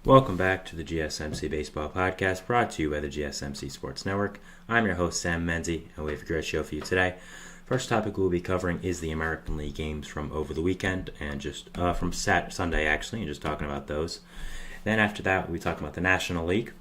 Welcome back to the GSMC Baseball Podcast, brought to you by the GSMC Sports Network. I'm your host, Sam Menzie, and we have a great show for you today. First topic we'll be covering is the American League games from over the weekend, and just from Sunday, actually, and just talking about those. Then after that, we'll be talking about the National League.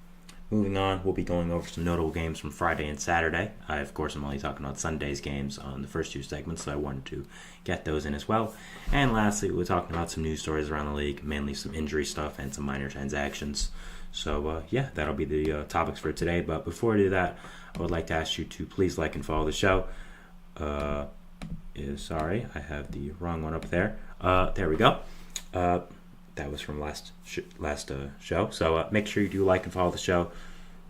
Moving on, we'll be going over some notable games from Friday and Saturday. Of course, I'm only talking about Sunday's games on the first two segments, so I wanted to get those in as well. And lastly, we're talking about some news stories around the league, mainly some injury stuff and some minor transactions. So, that'll be the topics for today. But before I do that, I would like to ask you to please like and follow the show. Sorry, I have the wrong one up there. There we go. That was from last show. So make sure you do like and follow the show.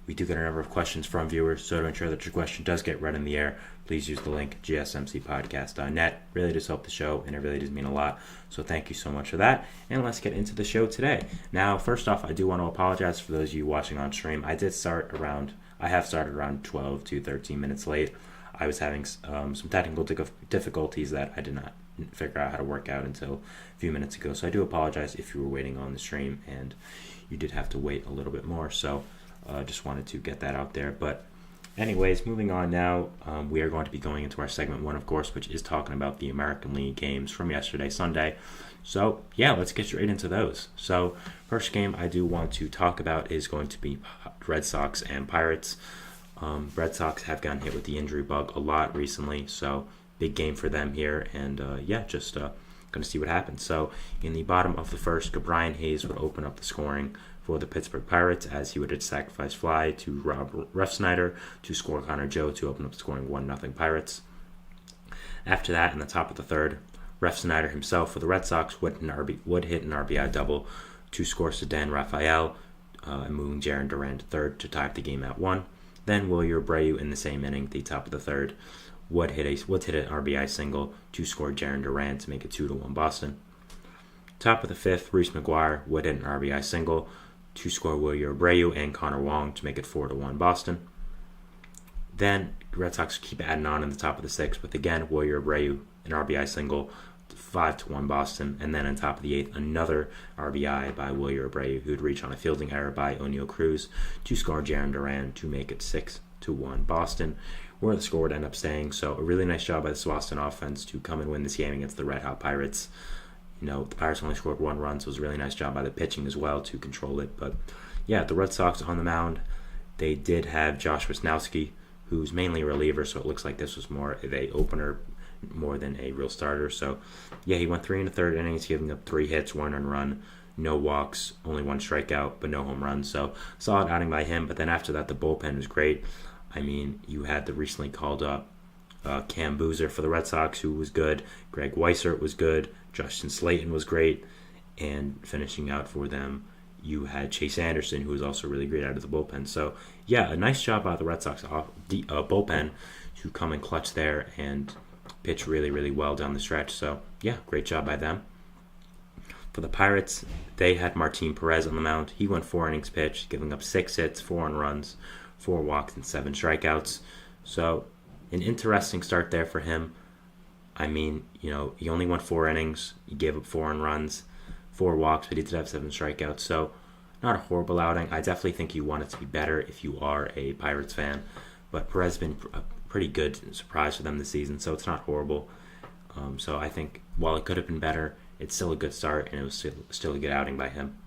We do get a number of questions from viewers, so to ensure that your question does get read in the air, please use the link gsmcpodcast.net. Really does help the show, and it really does mean a lot. So thank you so much for that. And let's get into the show today. Now, first off, I do want to apologize for those of you watching on stream. I have started around 12 to 13 minutes late. I was having some technical difficulties that I did not figure out how to work out until a few minutes ago. So I do apologize if you were waiting on the stream and you did have to wait a little bit more. So just wanted to get that out there. But anyways, moving on now, we are going to be going into our segment one, of course, which is talking about the American League games from yesterday, Sunday. So yeah, let's get straight into those. So first game I do want to talk about is going to be Red Sox and Pirates. Red Sox have gotten hit with the injury bug a lot recently, so big game for them here, and just going to see what happens. So in the bottom of the first, Brian Hayes would open up the scoring for the Pittsburgh Pirates as he would hit a sacrifice fly to Rob Refsnyder to score Connor Joe to open up the scoring 1-0 Pirates. After that, in the top of the third, Refsnyder himself for the Red Sox would hit an RBI double to score Ceddanne Rafael, moving Jarren Duran to third to tie up the game at 1. Then Wilyer Abreu in the same inning, the top of the third, would hit an RBI single to score Jarren Duran to make it 2-1 Boston. Top of the fifth, Reese McGuire would hit an RBI single to score Wilyer Abreu and Connor Wong to make it 4-1 Boston. Then the Red Sox keep adding on in the top of the sixth with again Wilyer Abreu, an RBI single, 5-1 Boston, and then on top of the eighth, another RBI by Wilyer Abreu, who would reach on a fielding error by O'Neal Cruz to score Jarren Duran to make it 6-1 Boston, where the score would end up staying. So a really nice job by the Boston offense to come and win this game against the Red Hot Pirates. The Pirates only scored 1 run, so it was a really nice job by the pitching as well to control it. But yeah, the Red Sox on the mound, they did have Josh Wisnowski, who's mainly a reliever, so it looks like this was more of a opener more than a real starter. So yeah, he went 3 1/3 innings, giving up 3 hits, 1 earned run, no walks, only 1 strikeout, but no home runs. So solid outing by him. But then after that, the bullpen was great. I mean, you had the recently called up Cam Boozer for the Red Sox, who was good. Greg Weissert was good. Justin Slayton was great. And finishing out for them, you had Chase Anderson, who was also really great out of the bullpen. So yeah, a nice job by the Red Sox bullpen to come and clutch there and pitch really, really well down the stretch. So yeah, great job by them. For the Pirates, they had Martin Perez on the mound. He went 4 innings pitched, giving up 6 hits, 4 earned runs, 4 walks, and 7 strikeouts. So an interesting start there for him. I mean, he only went 4 innings. He gave up 4 earned runs, 4 walks, but he did have 7 strikeouts. So not a horrible outing. I definitely think you want it to be better if you are a Pirates fan. But Perez has been a pretty good surprise for them this season, so it's not horrible. So I think while it could have been better, it's still a good start, and it was still a good outing by him.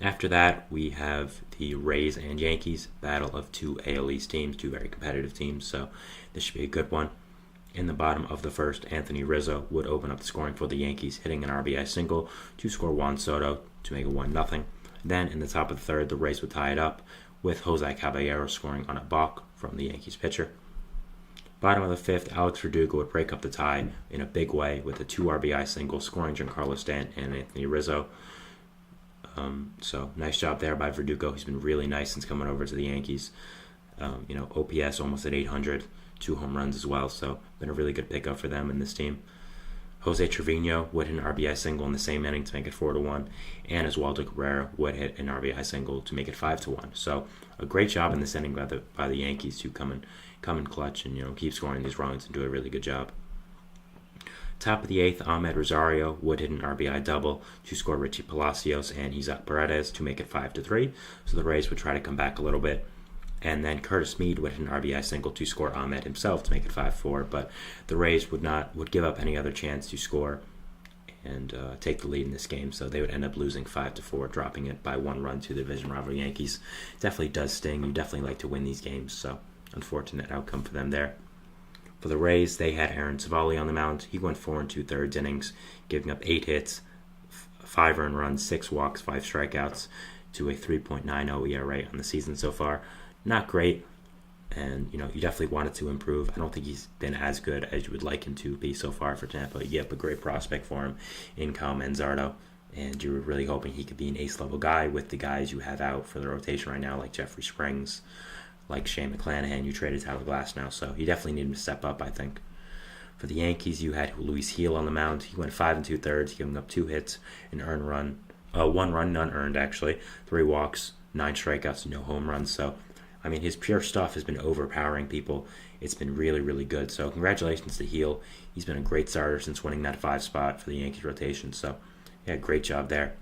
After that, we have the Rays and Yankees, battle of 2 AL East teams, 2 very competitive teams, so this should be a good one. In the bottom of the first, Anthony Rizzo would open up the scoring for the Yankees, hitting an RBI single to score Juan Soto to make it 1-0. Then in the top of the third, the Rays would tie it up, with Jose Caballero scoring on a balk from the Yankees pitcher. Bottom of the fifth, Alex Verdugo would break up the tie in a big way with a 2 RBI single, scoring Giancarlo Stanton and Anthony Rizzo. So nice job there by Verdugo. He's been really nice since coming over to the Yankees. OPS almost at 800, 2 home runs as well. So been a really good pickup for them in this team. Jose Trevino would hit an RBI single in the same inning to make it 4-1, and Oswaldo Cabrera would hit an RBI single to make it 5-1. So a great job in this inning by the Yankees to come in clutch and keep scoring these runs and do a really good job. Top of the eighth, Ahmed Rosario would hit an RBI double to score Richie Palacios and Isaac Paredes to make it 5-3. So the Rays would try to come back a little bit. And then Curtis Mead would hit an RBI single to score Ahmed himself to make it 5-4. But the Rays would give up any other chance to score and take the lead in this game. So they would end up losing 5-4, dropping it by 1 run to the division rival Yankees. Definitely does sting. You definitely like to win these games. So unfortunate outcome for them there. For the Rays, they had Aaron Savali on the mound. He went 4 2/3 innings, giving up 8 hits, 5 earned runs, 6 walks, 5 strikeouts to a 3.90 ERA on the season so far. Not great, and you definitely want it to improve. I don't think he's been as good as you would like him to be so far for Tampa. You have a great prospect for him in Kyle Manzardo, and you're really hoping he could be an ace-level guy with the guys you have out for the rotation right now, like Jeffrey Springs, like Shane McClanahan. You traded Tyler Glass now, so you definitely need him to step up, I think. For the Yankees, you had Luis Gil on the mound. He went 5 2/3, giving up 2 hits, an earned run, 1 run, none earned actually, 3 walks, 9 strikeouts, no home runs. So, I mean, his pure stuff has been overpowering people. It's been really, really good. So, congratulations to Gil. He's been a great starter since winning that 5 spot for the Yankees rotation. So, yeah, great job there.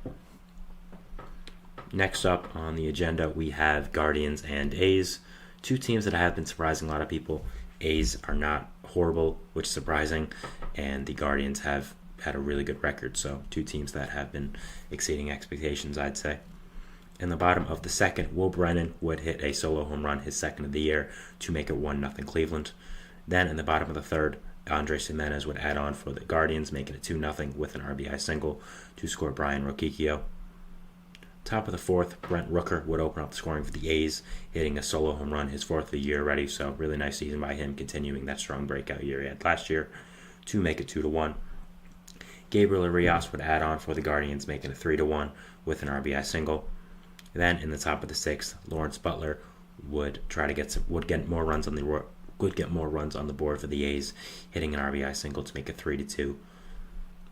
Next up on the agenda, we have Guardians and A's. 2 teams that have been surprising a lot of people. A's are not horrible, which is surprising, and the Guardians have had a really good record. So 2 teams that have been exceeding expectations, I'd say. In the bottom of the second, Will Brennan would hit a solo home run, his second of the year, to make it 1-0 Cleveland. Then in the bottom of the third, Andres Gimenez would add on for the Guardians, making it 2-0 with an RBI single to score Brian Roquicchio. Top of the fourth, Brent Rooker would open up the scoring for the A's, hitting a solo home run, his 4th of the year already. So really nice season by him, continuing that strong breakout year he had last year to make it 2-1. Gabriel Arias would add on for the Guardians, making it 3-1 with an RBI single. Then in the top of the 6th, Lawrence Butler would get more runs on the board for the A's, hitting an RBI single to make it 3-2.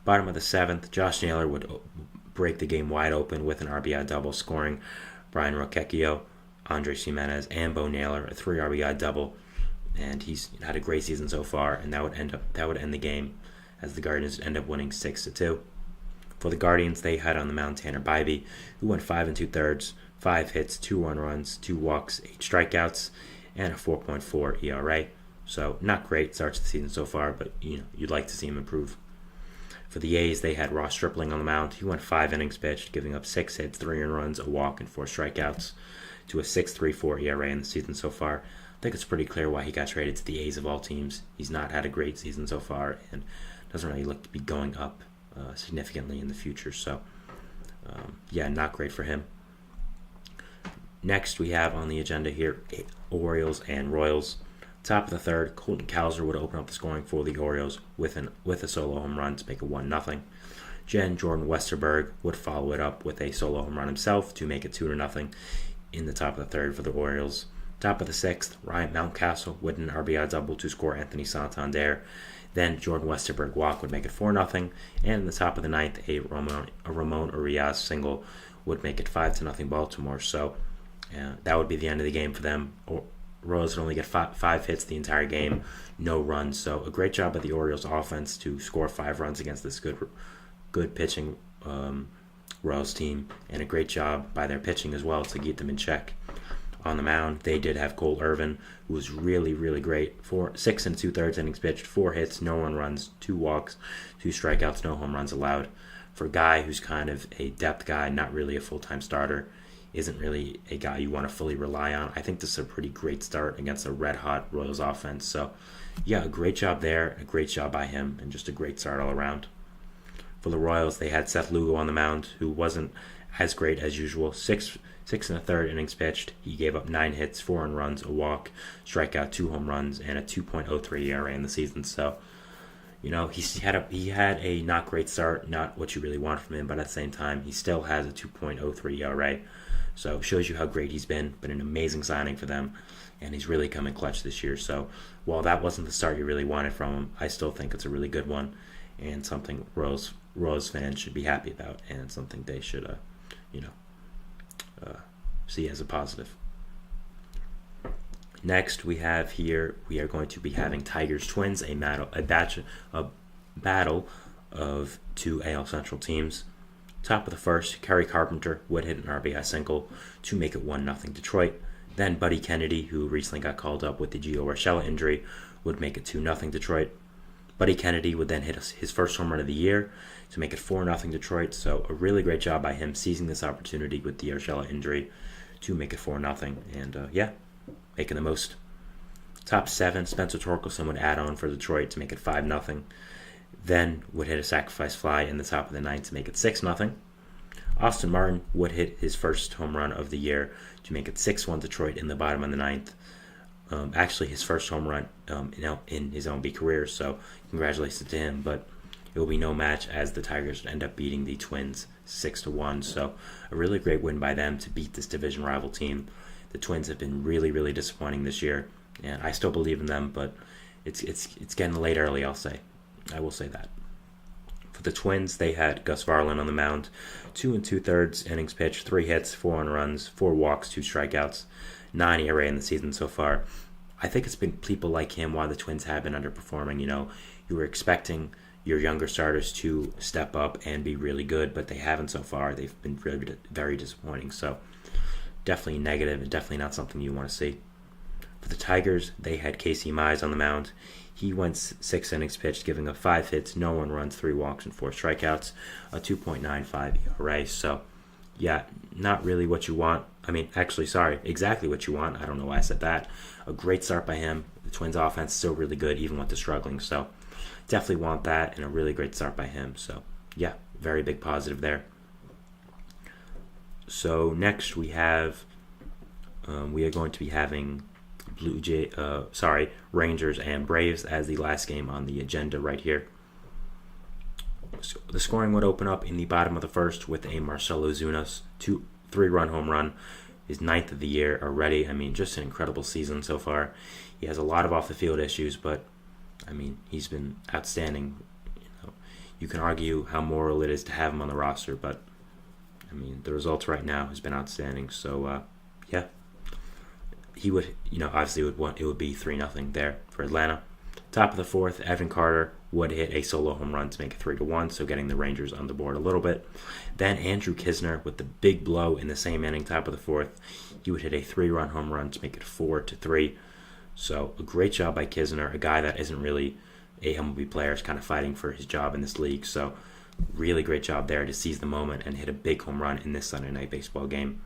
Bottom of the 7th, Josh Naylor would break the game wide open with an RBI double, scoring Brian Roquecchio, Andres Gimenez, and Bo Naylor, a 3 RBI double, and he's had a great season so far, and that would end the game as the Guardians end up winning 6-2. For the Guardians, they had on the mound Tanner Bybee, who went 5 2/3, 5 hits, 2 earned runs, 2 walks, 8 strikeouts, and a 4.4 ERA. So not great starts to the season so far, but you'd like to see him improve. For the A's, they had Ross Stripling on the mound. He went 5 innings pitched, giving up 6 hits, 3 earned runs, a walk, and 4 strikeouts to a 6.34 ERA in the season so far. I think it's pretty clear why he got traded to the A's of all teams. He's not had a great season so far and doesn't really look to be going up significantly in the future. So, not great for him. Next, we have on the agenda here Orioles and Royals. Top of the third, Colton Cowser would open up the scoring for the Orioles with a solo home run to make it 1-0. Jordan Westerberg would follow it up with a solo home run himself to make it 2-0 in the top of the third for the Orioles. Top of the 6th, Ryan Mountcastle with an RBI double to score Anthony Santander. Then Jordan Westerberg walk would make it 4-0. And in the top of the 9th, a Ramon Urias single would make it 5-0 Baltimore. So that would be the end of the game for them. Royals would only get 5 hits the entire game, no runs. So a great job by the Orioles offense to score 5 runs against this good pitching Royals team, and a great job by their pitching as well to keep them in check. On the mound, they did have Cole Irvin, who was really, really great. 6 2/3 innings pitched, 4 hits, no 1 runs, 2 walks, 2 strikeouts, no home runs allowed. For a guy who's kind of a depth guy, not really a full-time starter, isn't really a guy you want to fully rely on. I think this is a pretty great start against a red-hot Royals offense. So, a great job there, a great job by him, and just a great start all around. For the Royals, they had Seth Lugo on the mound, who wasn't as great as usual. 6 1/3 innings pitched. He gave up 9 hits, 4 earned runs, a walk, strikeout, 2 home runs, and a 2.03 ERA in the season. So, he had a not great start, not what you really want from him, but at the same time, he still has a 2.03 ERA. So it shows you how great he's been an amazing signing for them, and he's really come in clutch this year. So while that wasn't the start you really wanted from him, I still think it's a really good one, and something Royals fans should be happy about, and something they should, see as a positive. Next, we are going to be having Tigers Twins, a battle of two AL Central teams. Top of the first, Kerry Carpenter would hit an RBI single to make it 1-0 Detroit. Then Buddy Kennedy, who recently got called up with the Gio Urshela injury, would make it 2-0 Detroit. Buddy Kennedy would then hit his first home run of the year to make it 4-0 Detroit. So a really great job by him seizing this opportunity with the Urshela injury to make it 4-0. And making the most. Top 7, Spencer Torkelson would add on for Detroit to make it 5-0. Then would hit a sacrifice fly in the top of the 9th to make it 6-0. Austin Martin would hit his first home run of the year to make it 6-1 Detroit in the bottom of the 9th. Actually, his first home run in his MLB career, so congratulations to him. But it will be no match as the Tigers would end up beating the Twins 6-1. So a really great win by them to beat this division rival team. The Twins have been really, really disappointing this year, and I still believe in them, but it's getting late early, I will say that. For the Twins, they had Gus Varland on the mound, 2 2/3 innings pitched, 3 hits, 4 runs, 4 walks, 2 strikeouts, 9 ERA in the season so far. I think it's been people like him why the Twins have been underperforming. You were expecting your younger starters to step up and be really good, but they haven't so far. They've been really very disappointing. So definitely negative and definitely not something you want to see. For the Tigers, they had Casey Mize on the mound. He went 6 innings pitched, giving up 5 hits, no 1 runs, 3 walks, and 4 strikeouts, a 2.95 ERA. So, yeah, not really what you want. Exactly what you want. I don't know why I said that. A great start by him. The Twins' offense is still really good, even with the struggling. So, definitely want that, and a really great start by him. So, yeah, very big positive there. So, next we are going to be having Rangers and Braves as the last game on the agenda right here. So the scoring would open up in the bottom of the first with a Marcell Ozuna 3-run home run, his 9th of the year already. Just an incredible season so far. He has a lot of off-the-field issues, but, he's been outstanding. You can argue how moral it is to have him on the roster, but, the results right now has been outstanding. So, yeah. He would, obviously it would be 3-0 there for Atlanta. Top of the 4th, Evan Carter would hit a solo home run to make it 3-1, so getting the Rangers on the board a little bit. Then Andrew Kisner with the big blow in the same inning, top of the 4th. He would hit a 3-run home run to make it 4-3. So a great job by Kisner, a guy that isn't really a MLB player, is kind of fighting for his job in this league. So really great job there to seize the moment and hit a big home run in this Sunday night baseball game.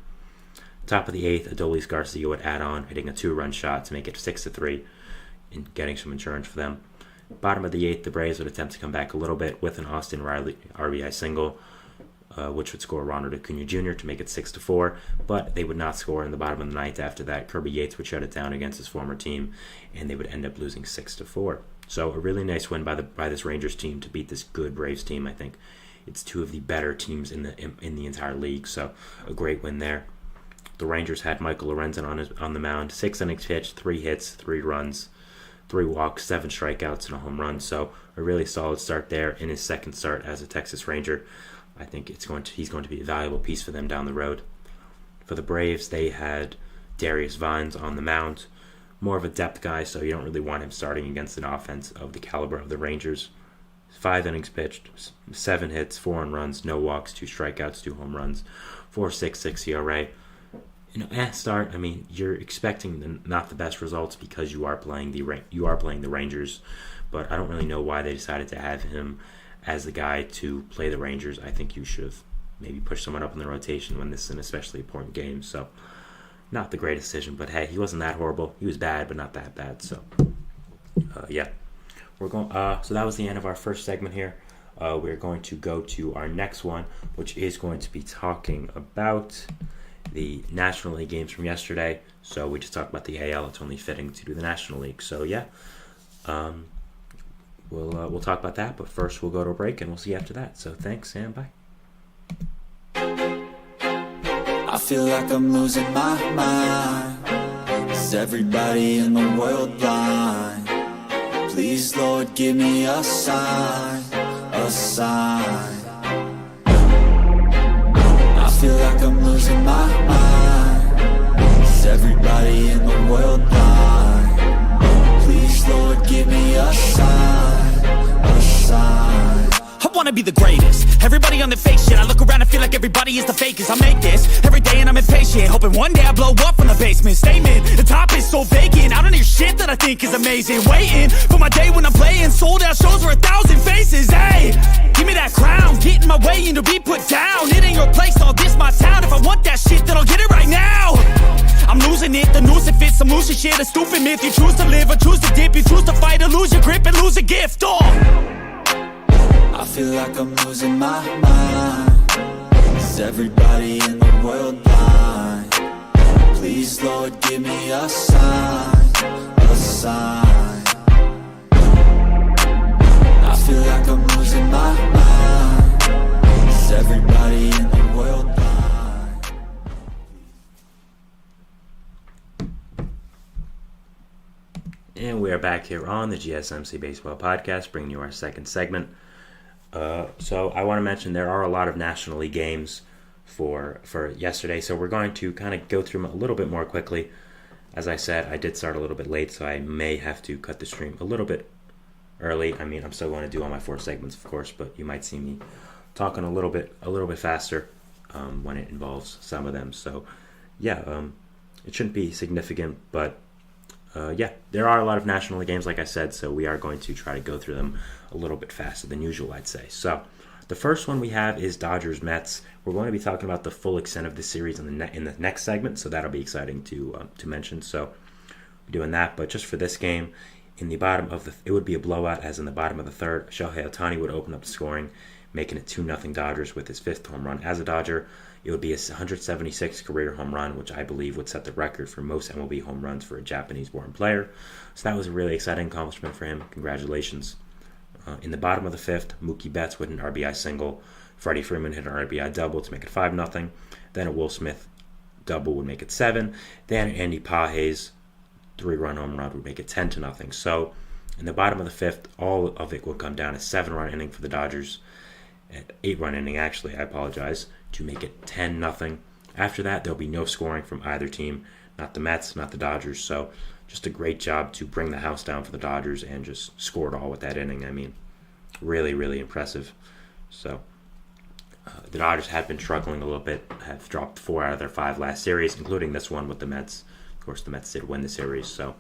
Top of the 8th, Adolis Garcia would add on, hitting a 2-run shot to make it 6-3 and getting some insurance for them. Bottom of the 8th, the Braves would attempt to come back a little bit with an Austin Riley RBI single, which would score Ronald Acuna Jr. to make it 6-4, but they would not score in the bottom of the 9th after that. Kirby Yates would shut it down against his former team, and they would end up losing 6-4. So a really nice win by this Rangers team to beat this good Braves team. I think it's 2 of the better teams in the entire league, so a great win there. The Rangers had Michael Lorenzen on the mound, 6 innings pitched, 3 hits, 3 runs, 3 walks, 7 strikeouts, and a home run. So a really solid start there in his second start as a Texas Ranger. I think he's going to be a valuable piece for them down the road. For the Braves, they had Darius Vines on the mound, more of a depth guy, so you don't really want him starting against an offense of the caliber of the Rangers. 5 innings pitched, 7 hits, 4 runs, no walks, 2 strikeouts, 2 home runs, 4.66 ERA. At start, you're expecting not the best results because you are playing the Rangers, but I don't really know why they decided to have him as the guy to play the Rangers. I think you should have maybe pushed someone up in the rotation when this is an especially important game. So, not the greatest decision, but hey, he wasn't that horrible. He was bad, but not that bad. So, yeah, we're going. So that was the end of our first segment here. We're going to go to our next one, which is going to be talking about the National League games from yesterday. So we just talked about the AL. It's only fitting to do the National League. So yeah, we'll talk about that. But first, we'll go to a break, and we'll see you after that. So thanks, and bye. I feel like I'm losing my mind. Is everybody in the world blind? Please, Lord, give me a sign, a sign. I feel like I'm losing my mind. Is everybody in the world blind? Please, Lord, give me a sign, a sign. wanna be the greatest. Everybody on the fake shit. I look around and feel like everybody is the fakest. I make this every day and I'm impatient, hoping one day I blow up from the basement. Statement, the top is so vacant. I don't hear shit that I think is amazing. Waiting for my day when I'm playing sold out shows for 1,000 faces. Hey, give me that crown, get in my way and to be put down. It ain't your place, all this my town. If I want that shit, then I'll get it right now. I'm losing it, the noose it fits. I'm losing shit, a stupid myth. You choose to live or choose to dip. You choose to fight or lose your grip and lose a gift. Oh, I feel like I'm losing my mind. Is everybody in the world blind? Please, Lord, give me a sign, a sign. I feel like I'm losing my mind. Is everybody in the world blind? And we are back here on the GSMC Baseball Podcast, bringing you our second segment. So I want to mention there are a lot of National League games for yesterday, so we're going to kind of go through them a little bit more quickly. As I said, I did start a little bit late, so I may have to cut the stream a little bit early. I mean, I'm still going to do all my 4 segments, of course, but you might see me talking a little bit faster when it involves some of them. So, yeah, it shouldn't be significant, but there are a lot of National League games, like I said, so we are going to try to go through them a little bit faster than usual, I'd say. So, the first one we have is Dodgers-Mets. We're going to be talking about the full extent of the series in the next segment, so that'll be exciting to mention. So, we're doing that, but just for this game, it would be a blowout, as in the bottom of the third, Shohei Ohtani would open up the scoring, making it 2-0 Dodgers with his 5th home run as a Dodger. It would be a 176 career home run, which I believe would set the record for most MLB home runs for a Japanese-born player. So that was a really exciting accomplishment for him. Congratulations. In the bottom of the 5th, Mookie Betts with an RBI single. Freddie Freeman hit an RBI double to make it 5-0. Then a Will Smith double would make it 7. Then Andy Pages 3-run home run would make it 10-0. So in the bottom of the 5th, all of it would come down to 7-run inning for the Dodgers. 8-run inning, actually, I apologize, to make it 10-0. After that, there'll be no scoring from either team, not the Mets, not the Dodgers. So just a great job to bring the house down for the Dodgers and just score it all with that inning. I mean, really, really impressive. So the Dodgers have been struggling a little bit, have dropped 4 out of their 5 last series, including this one with the Mets. Of course, the Mets did win the series, so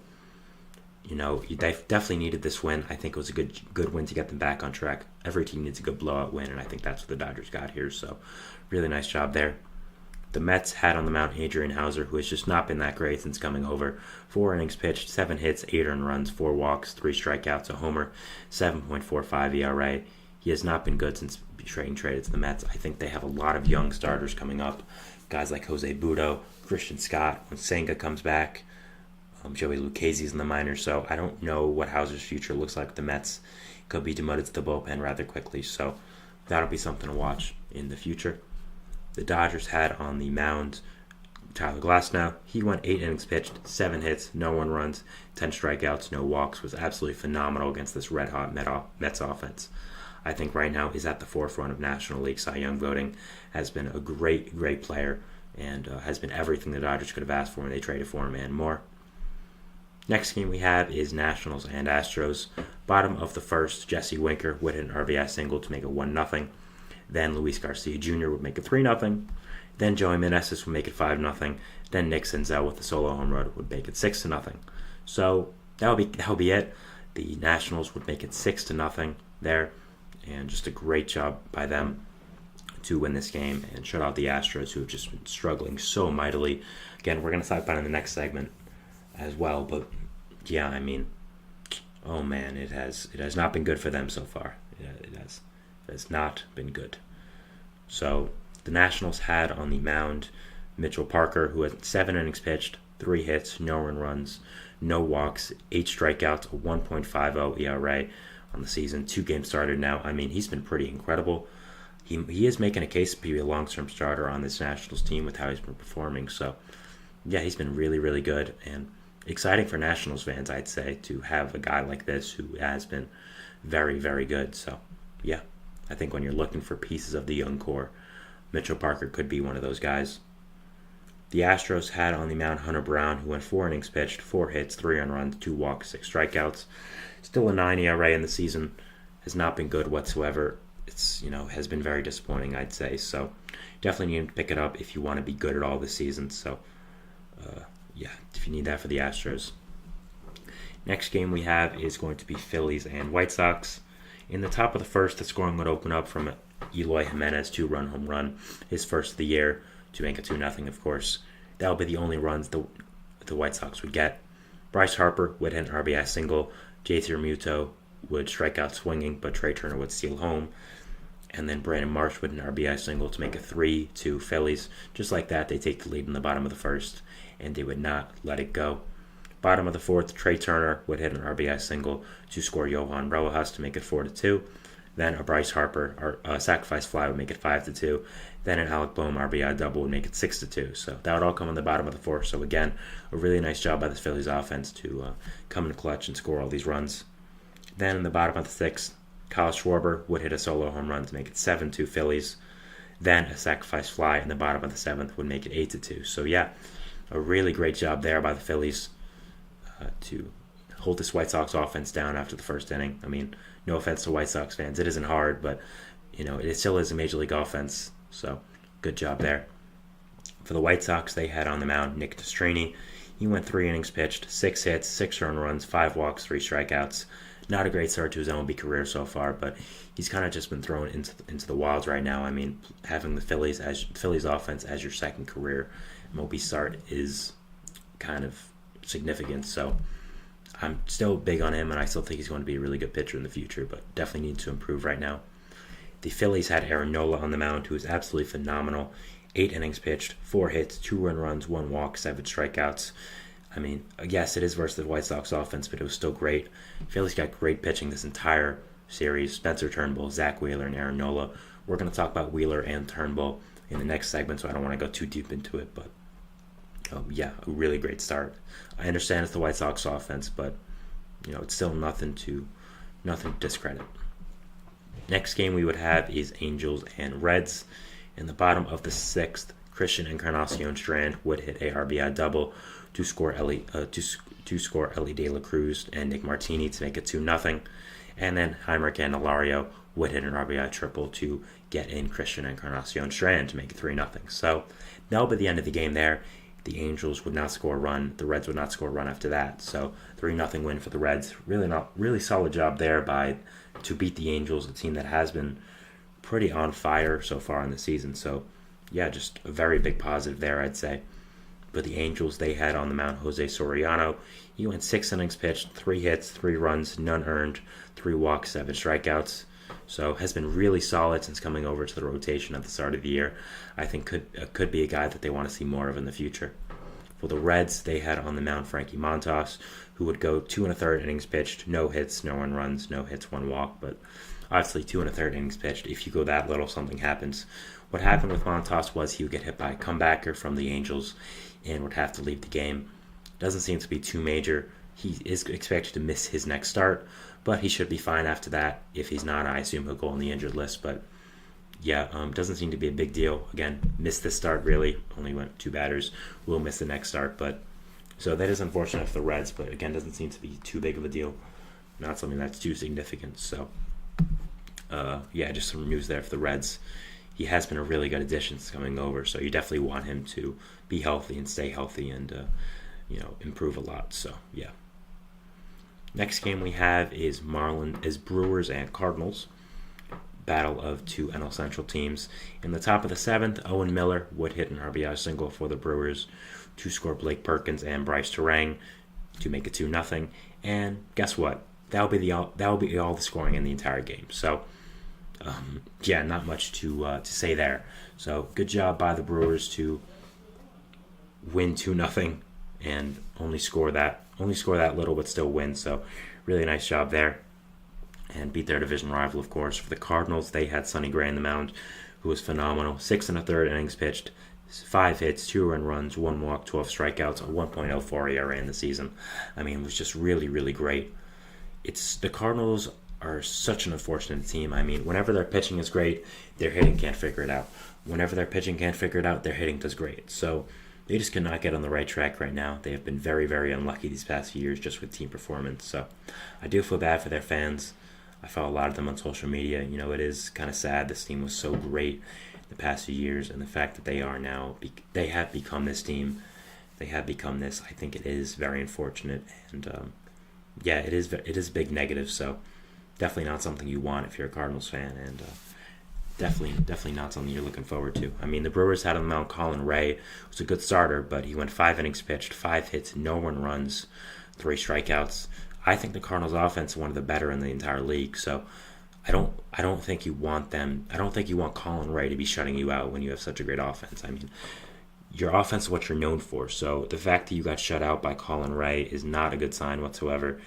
they definitely needed this win. I think it was a good win to get them back on track. Every team needs a good blowout win, and I think that's what the Dodgers got here. So, really nice job there. The Mets had on the mound Adrian Hauser, who has just not been that great since coming over. 4 innings pitched, 7 hits, 8 earned runs, 4 walks, 3 strikeouts, a homer, 7.45 ERA. He has not been good since being traded to the Mets. I think they have a lot of young starters coming up. Guys like Jose Butto, Christian Scott, when Senga comes back. Joey Lucchese's in the minors, so I don't know what Hauser's future looks like with the Mets. Could be demoted to the bullpen rather quickly, so that'll be something to watch in the future. The Dodgers had on the mound Tyler Glasnow. He went 8 innings pitched, 7 hits, no 1 runs, 10 strikeouts, no walks. Was absolutely phenomenal against this red-hot Mets offense. I think right now is at the forefront of National League Cy Young voting. Has been a great, great player, and has been everything the Dodgers could have asked for when they traded for him and more. Next game we have is Nationals and Astros. Bottom of the first, Jesse Winker would hit an RBI single to make it 1-0. Then Luis Garcia Jr. would make it 3-0. Then Joey Meneses would make it 5-0. Then Nick Senzel with the solo home run would make it 6-0. So that'll be it. The Nationals would make it 6-0 there, and just a great job by them to win this game and shut out the Astros, who have just been struggling so mightily. Again, we're going to talk about it in the next segment as well, but yeah, I mean, oh man, it has not been good for them so far. It has not been good. So the Nationals had on the mound Mitchell Parker, who had 7 innings pitched, 3 hits, no earned runs, no walks, 8 strikeouts, a 1.50 ERA on the season. 2 games started now. I mean, he's been pretty incredible. He is making a case to be a long-term starter on this Nationals team with how he's been performing. So yeah, he's been really, really good, and exciting for Nationals fans, I'd say, to have a guy like this who has been very, very good. So, yeah, I think when you're looking for pieces of the young core, Mitchell Parker could be one of those guys. The Astros had on the mound Hunter Brown, who went 4 innings pitched, 4 hits, 3 earned runs, 2 walks, 6 strikeouts. Still a 9 ERA in the season. Has not been good whatsoever. it's has been very disappointing, I'd say. So definitely need to pick it up if you want to be good at all this season. So yeah, if you need that for the Astros. Next game we have is going to be Phillies and White Sox. In the top of the first, the scoring would open up from Eloy Jimenez 2-run home run, his first of the year, to make it 2-0, of course. That would be the only runs the White Sox would get. Bryce Harper would hit an RBI single. JT Realmuto would strike out swinging, but Trey Turner would steal home. And then Brandon Marsh would hit an RBI single to make it 3-2 Phillies. Just like that, they take the lead in the bottom of the first, and they would not let it go. Bottom of the fourth, Trey Turner would hit an RBI single to score Johan Rojas to make it 4-2. Then a Bryce Harper sacrifice fly would make it 5-2. Then an Alec Bohm RBI double would make it 6-2. So that would all come in the bottom of the fourth. So again, a really nice job by the Phillies offense to come in clutch and score all these runs. Then in the bottom of the sixth, Kyle Schwarber would hit a solo home run to make it 7-2 Phillies. Then a sacrifice fly in the bottom of the seventh would make it 8-2. So yeah, a really great job there by the Phillies to hold this White Sox offense down after the first inning. I mean, no offense to White Sox fans, it isn't hard, but it still is a major league offense. So good job there. For the White Sox, they had on the mound Nick Destrini. He went 3 innings pitched, 6 hits, 6 earned runs, 5 walks, 3 strikeouts. Not a great start to his MLB career so far, but he's kind of just been thrown into the wild right now. I mean, having the Phillies offense as your second career MLB start is kind of significant. So I'm still big on him, and I still think he's going to be a really good pitcher in the future, but definitely needs to improve right now. The Phillies had Aaron Nola on the mound, who was absolutely phenomenal. 8 innings pitched, 4 hits, 2 earned runs, 1 walk, 7 strikeouts. I mean, yes, it is versus the White Sox offense, but it was still great. Phillies got great pitching this entire series. Spencer Turnbull, Zach Wheeler, and Aaron Nola. We're going to talk about Wheeler and Turnbull in the next segment, so I don't want to go too deep into it, but yeah, a really great start. I understand it's the White Sox offense, but it's still nothing to discredit. Next game we would have is Angels and Reds. In the bottom of the sixth, Christian Encarnacion Strand would hit a RBI double to score Ellie De La Cruz and Nick Martini to make it 2-0. And then Heimer Candelario would hit an RBI triple to get in Christian Encarnacion Strand to make it 3-0. So that'll be the end of the game there. The Angels would not score a run. The Reds would not score a run after that. So 3-0 win for the Reds. Really solid job there to beat the Angels, a team that has been pretty on fire so far in the season. So yeah, just a very big positive there, I'd say. But the Angels, they had on the mound Jose Soriano. He went 6 innings pitched, 3 hits, 3 runs, none earned, 3 walks, 7 strikeouts. So has been really solid since coming over to the rotation at the start of the year. I think could be a guy that they want to see more of in the future. For the Reds, they had on the mound Frankie Montas, who would go 2 1/3 innings pitched, no hits, no earned runs, no hits, 1 walk. But obviously 2 1/3 innings pitched. If you go that little, something happens. What happened with Montas was he would get hit by a comebacker from the Angels and would have to leave the game. Doesn't seem to be too major. He is expected to miss his next start, but he should be fine after that. If he's not, I assume he'll go on the injured list. But yeah, doesn't seem to be a big deal. Again, missed this start really. Only went 2 batters. Will miss the next start. But so that is unfortunate for the Reds, but again, doesn't seem to be too big of a deal. Not something that's too significant. So yeah, just some news there for the Reds. He has been a really good addition since coming over, so you definitely want him to be healthy and stay healthy and improve a lot. So yeah. Next game we have is Brewers and Cardinals. Battle of 2 NL Central teams. In the top of the 7th, Owen Miller would hit an RBI single for the Brewers to score Blake Perkins and Bryce Terang to make it 2-0. And guess what? That'll be all the scoring in the entire game. So yeah, not much to say there. So good job by the Brewers to win 2-0 and only score that little, but still win. So really nice job there, and beat their division rival, of course. For the Cardinals, they had Sonny Gray on the mound, who was phenomenal. 6 1/3 innings pitched, 5 hits, 2 earned runs, 1 walk, 12 strikeouts, a 1.04 ERA in the season. I mean, it was just really, really great. The Cardinals are such an unfortunate team. I mean, whenever their pitching is great, their hitting can't figure it out. Whenever their pitching can't figure it out, their hitting does great. So they just cannot get on the right track right now. They have been very, very unlucky these past few years just with team performance. So I do feel bad for their fans. I follow a lot of them on social media. It is kind of sad. This team was so great the past few years, and the fact that they have become this team, they have become this. I think it is very unfortunate, and yeah, it is a big negative. So definitely not something you want if you're a Cardinals fan, and definitely not something you're looking forward to. I mean, the Brewers had on the mound Colin Ray, who was a good starter, but he went 5 innings pitched, 5 hits, no 1 runs, 3 strikeouts. I think the Cardinals' offense is one of the better in the entire league. So I don't think you want them. I don't think you want Colin Ray to be shutting you out when you have such a great offense. I mean, your offense is what you're known for. So the fact that you got shut out by Colin Ray is not a good sign whatsoever.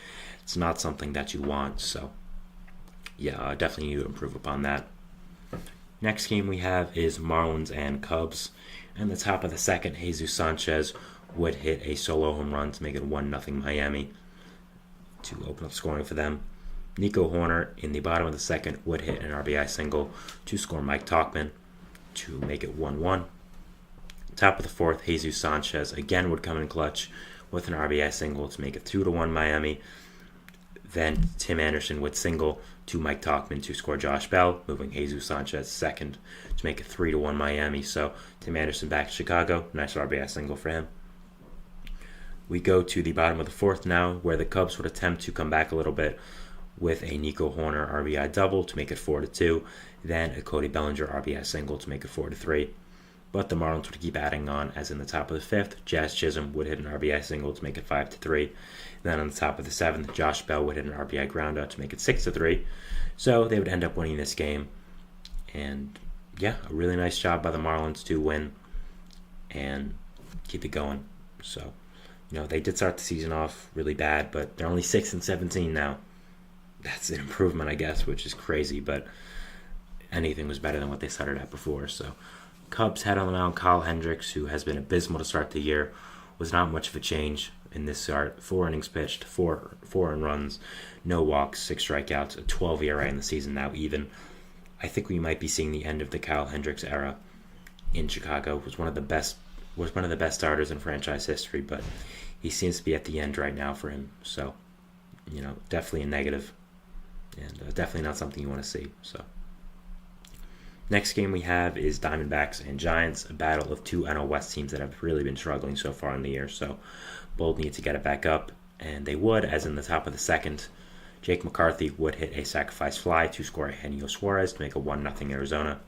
It's not something that you want. So yeah, definitely need to improve upon that. Next game we have is Marlins and Cubs. In the top of the second, Jesus Sanchez would hit a solo home run to make it 1-0 Miami to open up scoring for them. Nico Horner in the bottom of the second would hit an RBI single to score Mike Tauchman to make it 1-1. Top of the fourth, Jesus Sanchez again would come in clutch with an RBI single to make it 2-1 Miami. Then Tim Anderson would single to Mike Tauchman to score Josh Bell, moving Jesus Sanchez second to make it 3-1 Miami. So Tim Anderson back to Chicago. Nice RBI single for him. We go to the bottom of the fourth now, where the Cubs would attempt to come back a little bit with a Nico Horner RBI double to make it 4-2, then a Cody Bellinger RBI single to make it 4-3. But the Marlins would keep adding on, as in the top of the fifth, Jazz Chisholm would hit an RBI single to make it 5-3. Then on the top of the seventh, Josh Bell would hit an RBI groundout to make it 6-3. So they would end up winning this game. And yeah, a really nice job by the Marlins to win and keep it going. So, they did start the season off really bad, but they're only 6-17 now. That's an improvement, I guess, which is crazy, but anything was better than what they started at before. So Cubs had on the mound Kyle Hendricks, who has been abysmal to start the year. Was not much of a change in this start. 4 innings pitched, 4 earned runs, no walks, 6 strikeouts, a 12 ERA in the season now even. I think we might be seeing the end of the Kyle Hendricks era in Chicago. Was one of the best starters in franchise history, but he seems to be at the end right now for him. So, definitely a negative, and definitely not something you want to see. So, next game we have is Diamondbacks and Giants, a battle of 2 NL West teams that have really been struggling so far in the year. So, both need to get it back up, and they would, as in the top of the second, Jake McCarthy would hit a sacrifice fly to score Eugenio Suarez to make it 1-0 Arizona.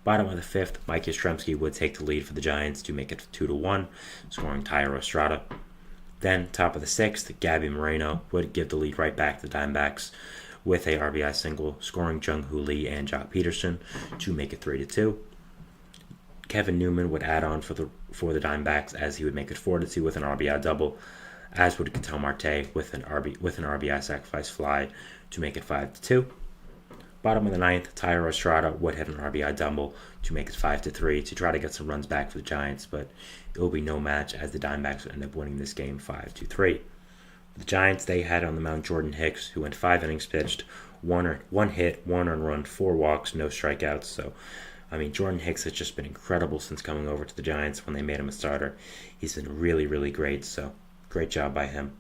Bottom of the fifth, Mike Yastrzemski would take the lead for the Giants to make it 2-1, scoring Thairo Estrada. Then, top of the sixth, Gabby Moreno would give the lead right back to the Diamondbacks with a RBI single, scoring Jung-Hoo Lee and Jock Peterson to make it 3-2. Kevin Newman would add on for the Diamondbacks, as he would make it 4-2 with an RBI double, as would Ketel Marte with an RBI sacrifice fly to make it 5-2. Bottom of the ninth, Thairo Estrada would hit an RBI double to make it 5-3 to try to get some runs back for the Giants, but it will be no match, as the Diamondbacks would end up winning this game 5-3. The Giants, they had on the mound Jordan Hicks, who went 5 innings pitched, 1 hit, 1 earned run, 4 walks, no strikeouts. So, Jordan Hicks has just been incredible since coming over to the Giants when they made him a starter. He's been really, really great, so great job by him.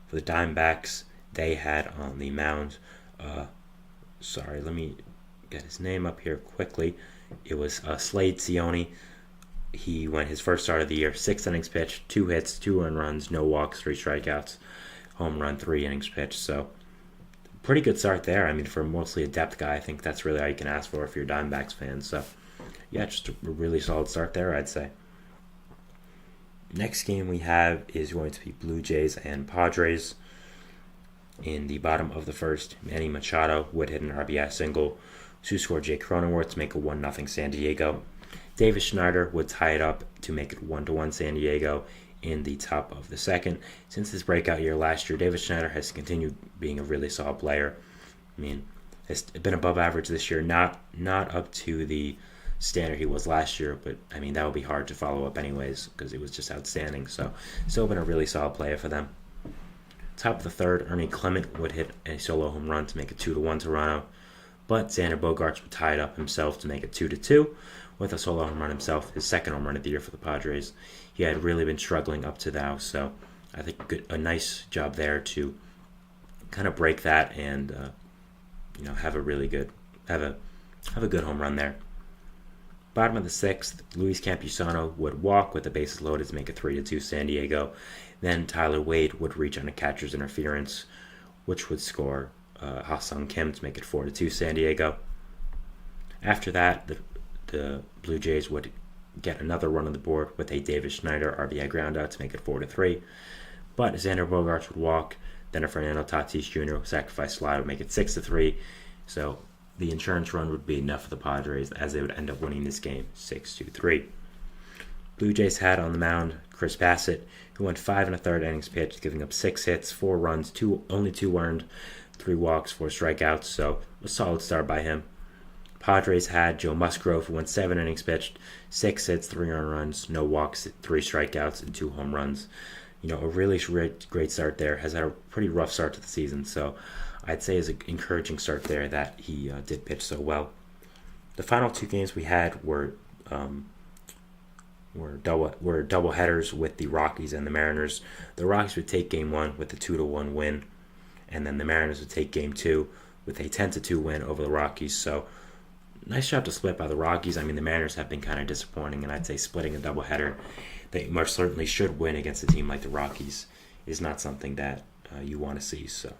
For the Diamondbacks, they had on the mound, let me get his name up here quickly. It was Slade Cioni. He went his first start of the year, 6 innings pitched, 2 hits, 2 earned runs, no walks, 3 strikeouts, home run, 3 innings pitched. So, pretty good start there. For mostly a depth guy, I think that's really all you can ask for if you're a Diamondbacks fan. So, yeah, just a really solid start there, I'd say. Next game we have is going to be Blue Jays and Padres. In the bottom of the first, Manny Machado would hit an RBI single to score Jake Cronenworth to make it 1-0 San Diego. Davis Schneider would tie it up to make it 1-1 San Diego in the top of the second. Since his breakout year last year, Davis Schneider has continued being a really solid player. Has been above average this year, not up to the standard he was last year, but that would be hard to follow up anyways because it was just outstanding. So, still been a really solid player for them. Top of the third, Ernie Clement would hit a solo home run to make it 2-1 Toronto, but Xander Bogaerts would tie it up himself to make it 2-2 with a solo home run himself, his second home run of the year for the Padres. He had really been struggling up to now, so I think a nice job there to kind of break that and have a really good have a good home run there. Bottom of the sixth, Luis Campusano would walk with the bases loaded to make it 3-2 San Diego. Then Tyler Wade would reach on a catcher's interference, which would score Ha-Sung Kim to make it 4-2 San Diego. After that, the Blue Jays would get another run on the board with a David Schneider RBI groundout to make it 4-3. But Xander Bogaerts would walk. Then a Fernando Tatis Jr. sacrifice fly would make it 6-3. So the insurance run would be enough for the Padres, as they would end up winning this game 6-3. Blue Jays had on the mound Chris Bassett, who went 5 1/3 innings pitched, giving up 6 hits, 4 runs, only 2 earned, 3 walks, 4 strikeouts. So a solid start by him. Padres had Joe Musgrove, who went 7 innings pitched, 6 hits, 3 earned runs, no walks, 3 strikeouts, and 2 home runs. A really great start there. Has had a pretty rough start to the season, so I'd say is an encouraging start there that he did pitch so well. The final 2 games we had were double headers with the Rockies and the Mariners. The Rockies would take Game 1 with a 2-1 win, and then the Mariners would take Game 2 with a 10-2 win over the Rockies. So nice job to split by the Rockies. I mean, the Mariners have been kind of disappointing, and I'd say splitting a doubleheader, they most certainly should win against a team like the Rockies, is not something that you want to see. So,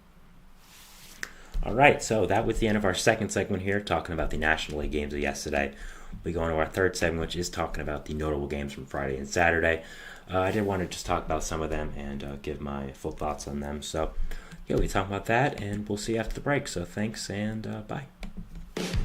all right, so that was the end of our second segment here, talking about the National League games of yesterday. We go into our third segment, which is talking about the notable games from Friday and Saturday. I did want to just talk about some of them and give my full thoughts on them. So, yeah, we talk about that, and we'll see you after the break. So, thanks, and bye.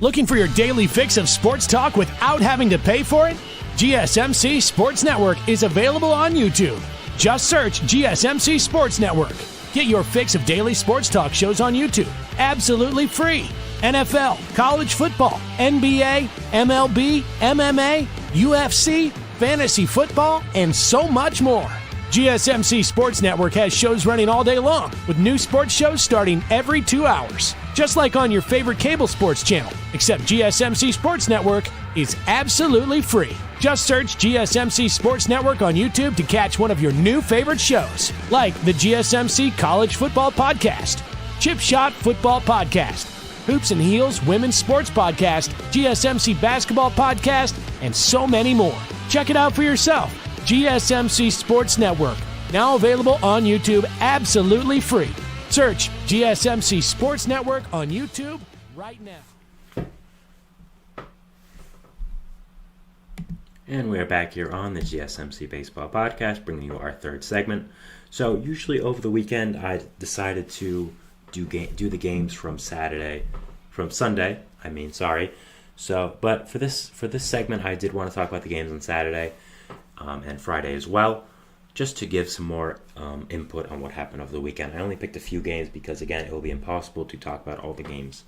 Looking for your daily fix of sports talk without having to pay for it? GSMC Sports Network is available on YouTube. Just search GSMC Sports Network. Get your fix of daily sports talk shows on YouTube, absolutely free. NFL, college football, NBA, MLB, MMA, UFC, fantasy football, and so much more. GSMC Sports Network has shows running all day long, with new sports shows starting every 2 hours. Just like on your favorite cable sports channel, except GSMC Sports Network is absolutely free. Just search GSMC Sports Network on YouTube to catch one of your new favorite shows, like the GSMC College Football Podcast, Chip Shot Football Podcast, Hoops and Heels Women's Sports Podcast, GSMC Basketball Podcast, and so many more. Check it out for yourself. GSMC Sports Network, now available on YouTube absolutely free. Search GSMC Sports Network on YouTube right now. And we are back here on the GSMC Baseball Podcast, bringing you our third segment. So usually over the weekend, I decided to do the games from Sunday. So, but for this segment, I did want to talk about the games on Saturday and Friday as well, just to give some more input on what happened over the weekend. I only picked a few games because, again, it will be impossible to talk about all the games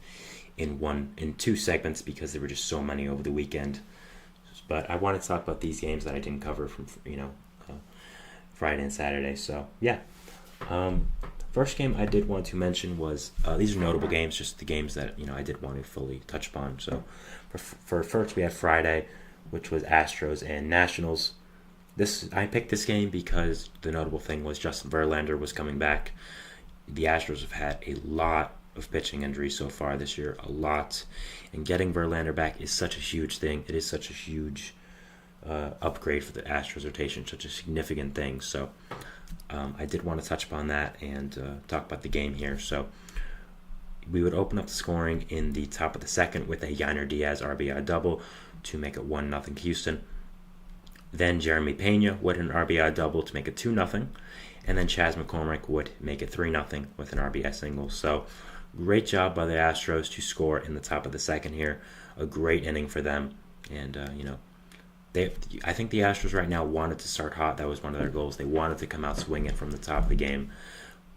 in 2 segments because there were just so many over the weekend. But I wanted to talk about these games that I didn't cover from Friday and Saturday. So yeah, first game I did want to mention was these are notable games, just the games that I did want to fully touch upon. So for first we had Friday, which was Astros and Nationals. I picked this game because the notable thing was Justin Verlander was coming back. The Astros have had a lot of pitching injuries so far this year, a lot. And getting Verlander back is such a huge thing. It is such a huge upgrade for the Astros rotation, such a significant thing. So I did want to touch upon that and talk about the game here. So we would open up the scoring in the top of the second with a Yainer Diaz RBI double to make it 1-0 Houston. Then Jeremy Pena would hit an RBI double to make it 2-0. And then Chas McCormick would make it 3-0 with an RBI single. So great job by the Astros to score in the top of the second here. A great inning for them. And, I think the Astros right now wanted to start hot. That was one of their goals. They wanted to come out swinging from the top of the game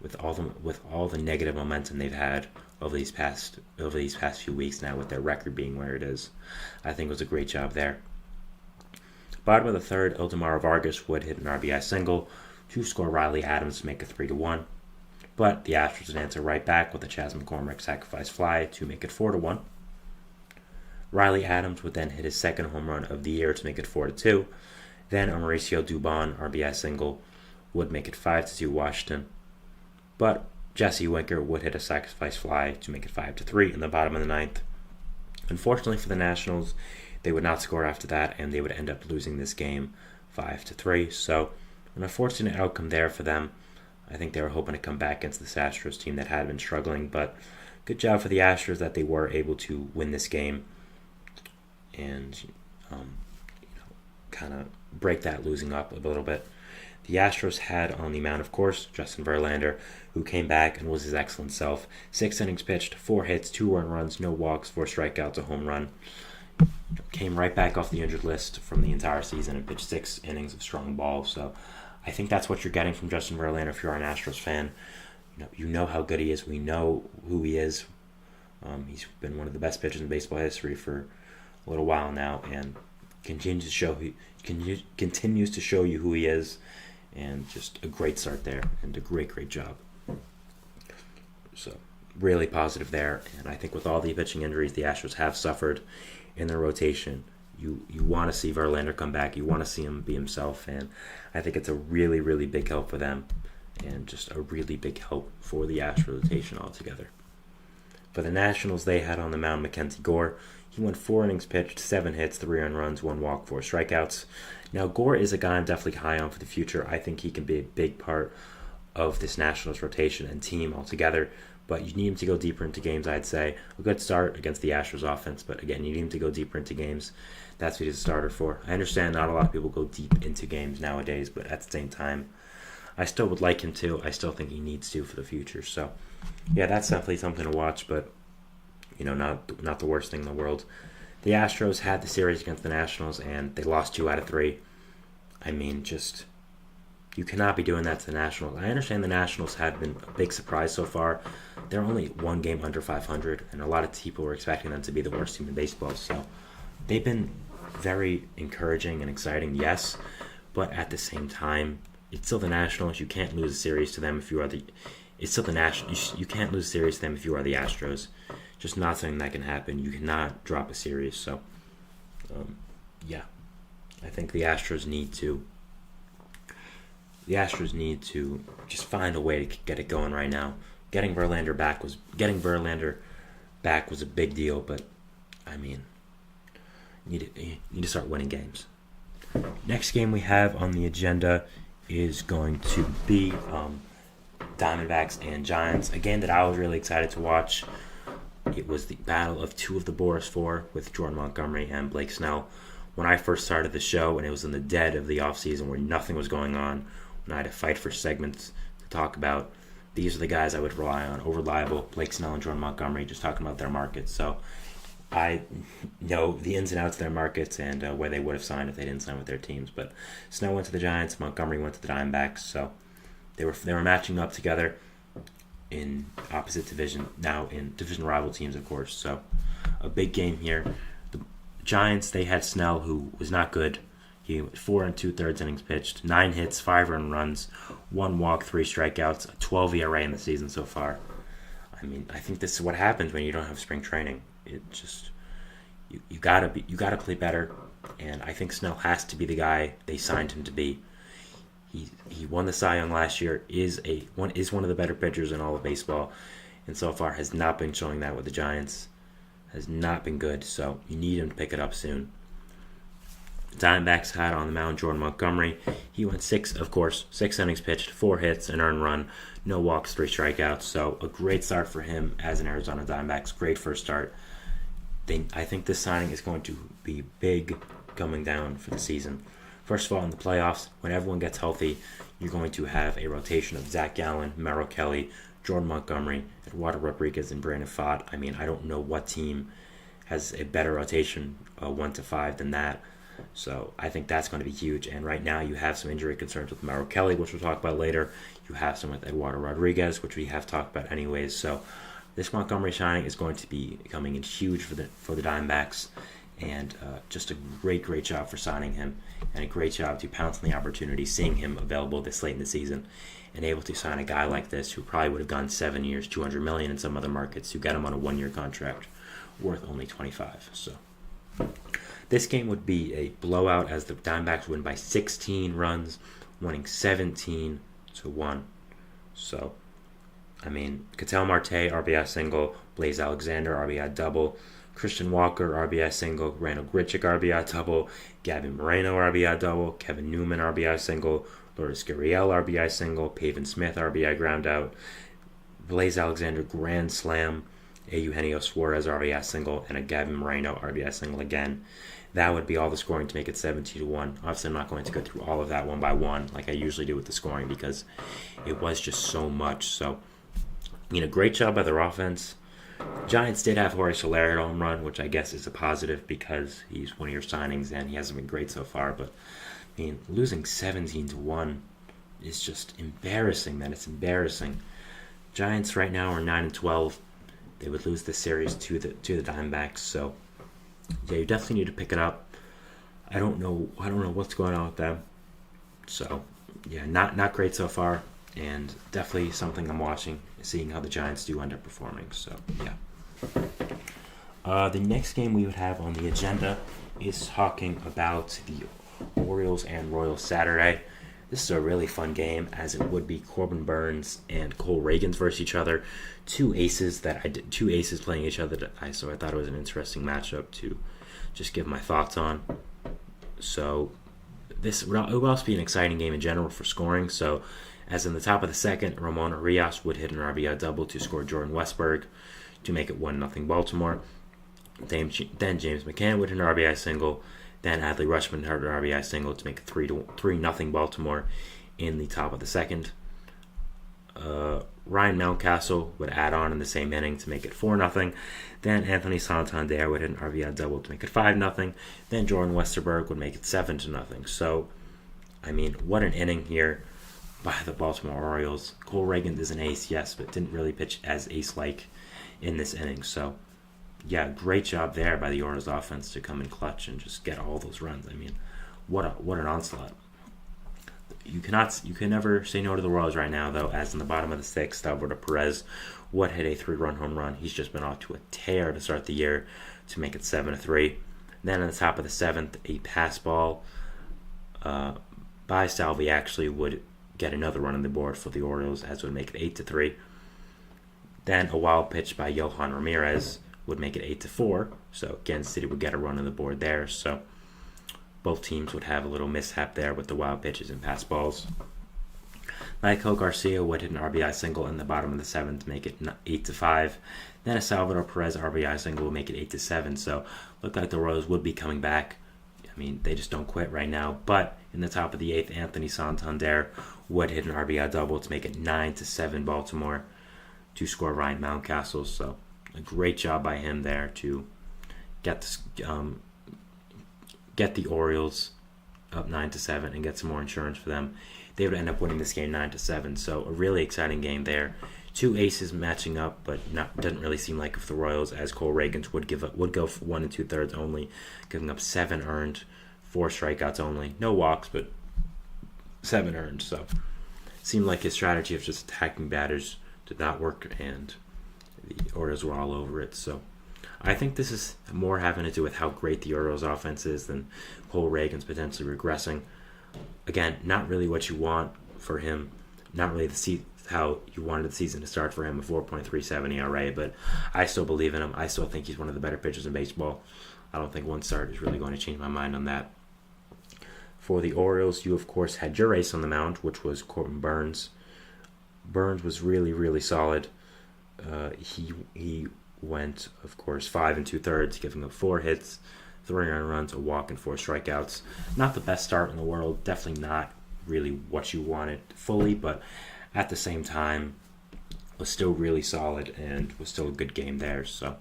with all the negative momentum they've had over these past few weeks now, with their record being where it is. I think it was a great job there. Bottom of the third, Ildemaro Vargas would hit an RBI single to score Riley Adams to make it 3-1. But the Astros would answer right back with a Chas McCormick sacrifice fly to make it 4-1. Riley Adams would then hit his second home run of the year to make it 4-2. Then a Mauricio Dubon RBI single would make it 5-2 Washington. But Jesse Winker would hit a sacrifice fly to make it 5-3 in the bottom of the ninth. Unfortunately for the Nationals, they would not score after that, and they would end up losing this game 5-3. So an unfortunate outcome there for them. I think they were hoping to come back against this Astros team that had been struggling, but good job for the Astros that they were able to win this game and kind of break that losing up a little bit. The Astros had on the mound, of course, Justin Verlander, who came back and was his excellent self. 6 innings pitched, 4 hits, 2 earned runs, no walks, 4 strikeouts, a home run. Came right back off the injured list from the entire season and pitched 6 innings of strong ball. So I think that's what you're getting from Justin Verlander if you're an Astros fan. You know how good he is. We know who he is. He's been one of the best pitchers in baseball history for a little while now, and continues to show you who he is. And just a great start there, and a great job. So really positive there, and I think with all the pitching injuries the Astros have suffered in their rotation, you want to see Verlander come back. You want to see him be himself, and I think it's a really big help for them, and just a really big help for the Astros rotation altogether. For the Nationals, they had on the mound Mackenzie Gore. He went 4 innings pitched, 7 hits, 3 earned runs, 1 walk, 4 strikeouts. Now, Gore is a guy I'm definitely high on for the future. I think he can be a big part of this Nationals rotation and team altogether, but you need him to go deeper into games, I'd say. A good start against the Astros offense, but again, you need him to go deeper into games. That's what he's a starter for. I understand not a lot of people go deep into games nowadays, but at the same time, I still would like him to. I still think he needs to for the future. So, yeah, that's definitely something to watch, but not the worst thing in the world. The Astros had the series against the Nationals, and they lost 2 out of 3. I mean, you cannot be doing that to the Nationals. I understand the Nationals have been a big surprise so far. They're only 1 game under 500, and a lot of people were expecting them to be the worst team in baseball. So they've been very encouraging and exciting, yes, but at the same time, it's still the Nationals. You can't lose a series to them if you are the. It's still the Nationals. You can't lose a series to them if you are the Astros. Just not something that can happen. You cannot drop a series. So, yeah, I think the Astros need to. The Astros need to just find a way to get it going right now. Getting Verlander back was a big deal, but I mean, you need to start winning games. Next game we have on the agenda is going to be Diamondbacks and Giants. A game that I was really excited to watch. It was the battle of 2 of the Boris 4 with Jordan Montgomery and Blake Snell. When I first started the show, and it was in the dead of the offseason where nothing was going on, when I had to fight for segments to talk about, these are the guys I would rely on over Liable, Blake Snell and Jordan Montgomery, just talking about their markets. So I know the ins and outs of their markets and where they would have signed if they didn't sign with their teams. But Snell went to the Giants, Montgomery went to the Diamondbacks, so they were matching up together in opposite division, now in division rival teams, of course. So a big game here. The Giants, they had Snell, who was not good. He went 4 2/3 innings pitched, 9 hits, 5 earned runs, 1 walk, 3 strikeouts, a 12 ERA in the season so far. I mean, I think this is what happens when you don't have spring training. It just you gotta play better, and I think Snell has to be the guy they signed him to be. He won the Cy Young last year, is one of the better pitchers in all of baseball, and so far has not been showing that with the Giants. Has not been good, so you need him to pick it up soon. The Diamondbacks had on the mound Jordan Montgomery. He went 6 innings pitched, 4 hits, an earned run, no walks, 3 strikeouts. So a great start for him as an Arizona Diamondbacks. Great first start. I think this signing is going to be big coming down for the season. First of all, in the playoffs, when everyone gets healthy, you're going to have a rotation of Zach Gallen, Merrill Kelly, Jordan Montgomery, Eduardo Rodriguez, and Brandon Pfaadt. I mean, I don't know what team has a better rotation, 1 to 5, than that. So I think that's going to be huge. And right now you have some injury concerns with Merrill Kelly, which we'll talk about later. You have some with Eduardo Rodriguez, which we have talked about anyways. So this Montgomery signing is going to be coming in huge for the Diamondbacks. And just a great job for signing him, and a great job to pounce on the opportunity, seeing him available this late in the season, and able to sign a guy like this who probably would have gone 7 years, $200 million in some other markets, who got him on a 1-year contract worth only $25. So this game would be a blowout as the Diamondbacks win by 16 runs, winning 17-1. So I mean, Ketel Marte, RBI single, Blaze Alexander, RBI double, Christian Walker, RBI single, Randall Grichuk, RBI double, Gabby Moreno, RBI double, Kevin Newman, RBI single, Lourdes Gurriel, RBI single, Pavin Smith, RBI ground out, Blaze Alexander, grand slam, a Eugenio Suarez, RBI single, and a Gabby Moreno, RBI single again. That would be all the scoring to make it 17-1. Obviously, I'm not going to go through all of that one by one like I usually do with the scoring because it was just so much. So, great job by their offense. Giants did have Jorge Soler at home run, which I guess is a positive because he's one of your signings and he hasn't been great so far. But, losing 17-1 is just embarrassing, man. It's embarrassing. Giants right now are 9-12. They would lose the series to the Diamondbacks, so yeah, you definitely need to pick it up. I don't know what's going on with them. So yeah, not great so far, and definitely something I'm watching, seeing how the Giants do end up performing. So yeah. The next game we would have on the agenda is talking about the Orioles and Royals Saturday. This is a really fun game, as it would be Corbin Burnes and Cole Reagans versus each other. Two aces playing each other. So I thought it was an interesting matchup to just give my thoughts on. So it would also be an exciting game in general for scoring. So as in the top of the second, Ramon Urias would hit an RBI double to score Jordan Westberg to make it 1-0 Baltimore. Then James McCann would hit an RBI single. Then Adley Rutschman had an RBI single to make it 3-0 Baltimore in the top of the second. Ryan Mountcastle would add on in the same inning to make it 4-0. Then Anthony Santander would hit an RBI double to make it 5-0. Then Jordan Westerberg would make it 7-0. So, what an inning here by the Baltimore Orioles. Cole Reagans is an ace, yes, but didn't really pitch as ace-like in this inning. So, yeah, great job there by the Orioles offense to come in clutch and just get all those runs. What an onslaught. You can never say no to the Royals right now, though, as in the bottom of the sixth, Alberto Perez would hit a 3-run home run. He's just been off to a tear to start the year to make it 7-3. Then on the top of the seventh, a pass ball by Salvi actually would get another run on the board for the Orioles, as would make it 8-3. Then a wild pitch by Johan Ramirez would make it 8-4. So Kansas City would get a run on the board there. So both teams would have a little mishap there with the wild pitches and pass balls. Michael Garcia would hit an RBI single in the bottom of the seventh to make it 8-5. Then a Salvador Perez RBI single would make it 8-7. So looked like the Royals would be coming back. They just don't quit right now. But in the top of the eighth, Anthony Santander would hit an RBI double to make it 9-7 Baltimore to score Ryan Mountcastle. So a great job by him there to get the Orioles up 9-7 and get some more insurance for them. They would end up winning this game 9-7. So a really exciting game there. Two aces matching up, but doesn't really seem like if the Royals, as Cole Reagans would go for 1 2/3 only, giving up 7 earned, 4 strikeouts only, no walks, but 7 earned. So seemed like his strategy of just attacking batters did not work, and the Orioles were all over it. So I think this is more having to do with how great the Orioles offense is than Cole Reagans potentially regressing. Again, not really what you want for him. Not really how you wanted the season to start for him, a 4.37 ERA, but I still believe in him. I still think he's one of the better pitchers in baseball. I don't think one start is really going to change my mind on that. For the Orioles, you of course had your ace on the mound, which was Corbin Burnes. Burnes was really, really solid. He went, of course, 5 2/3, giving up 4 hits, 3 earned runs, a walk, and 4 strikeouts. Not the best start in the world. Definitely not really what you wanted fully, but at the same time, was still really solid and was still a good game there. So,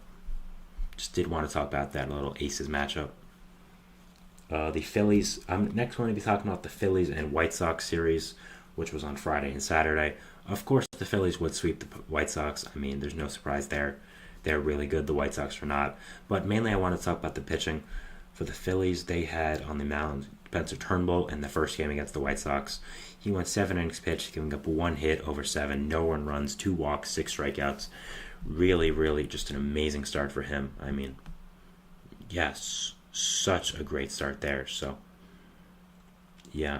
just did want to talk about that little Aces matchup. The Phillies. I'm next going to be talking about the Phillies and White Sox series, which was on Friday and Saturday. Of course, the Phillies would sweep the White Sox. There's no surprise there. They're really good. The White Sox are not. But mainly I want to talk about the pitching. For the Phillies, they had on the mound Spencer Turnbull in the first game against the White Sox. He went 7 innings pitched, giving up 1 hit over 7, no earned runs, 2 walks, 6 strikeouts. Really, really just an amazing start for him. Yes, such a great start there. So, yeah,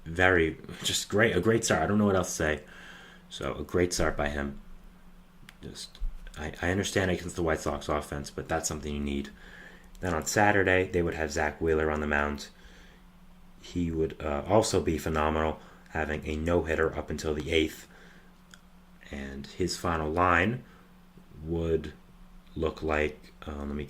very, just great, a great start. I don't know what else to say. So a great start by him. I understand against the White Sox offense, but that's something you need. Then on Saturday, they would have Zach Wheeler on the mound. He would also be phenomenal, having a no-hitter up until the 8th. And his final line would look like, let me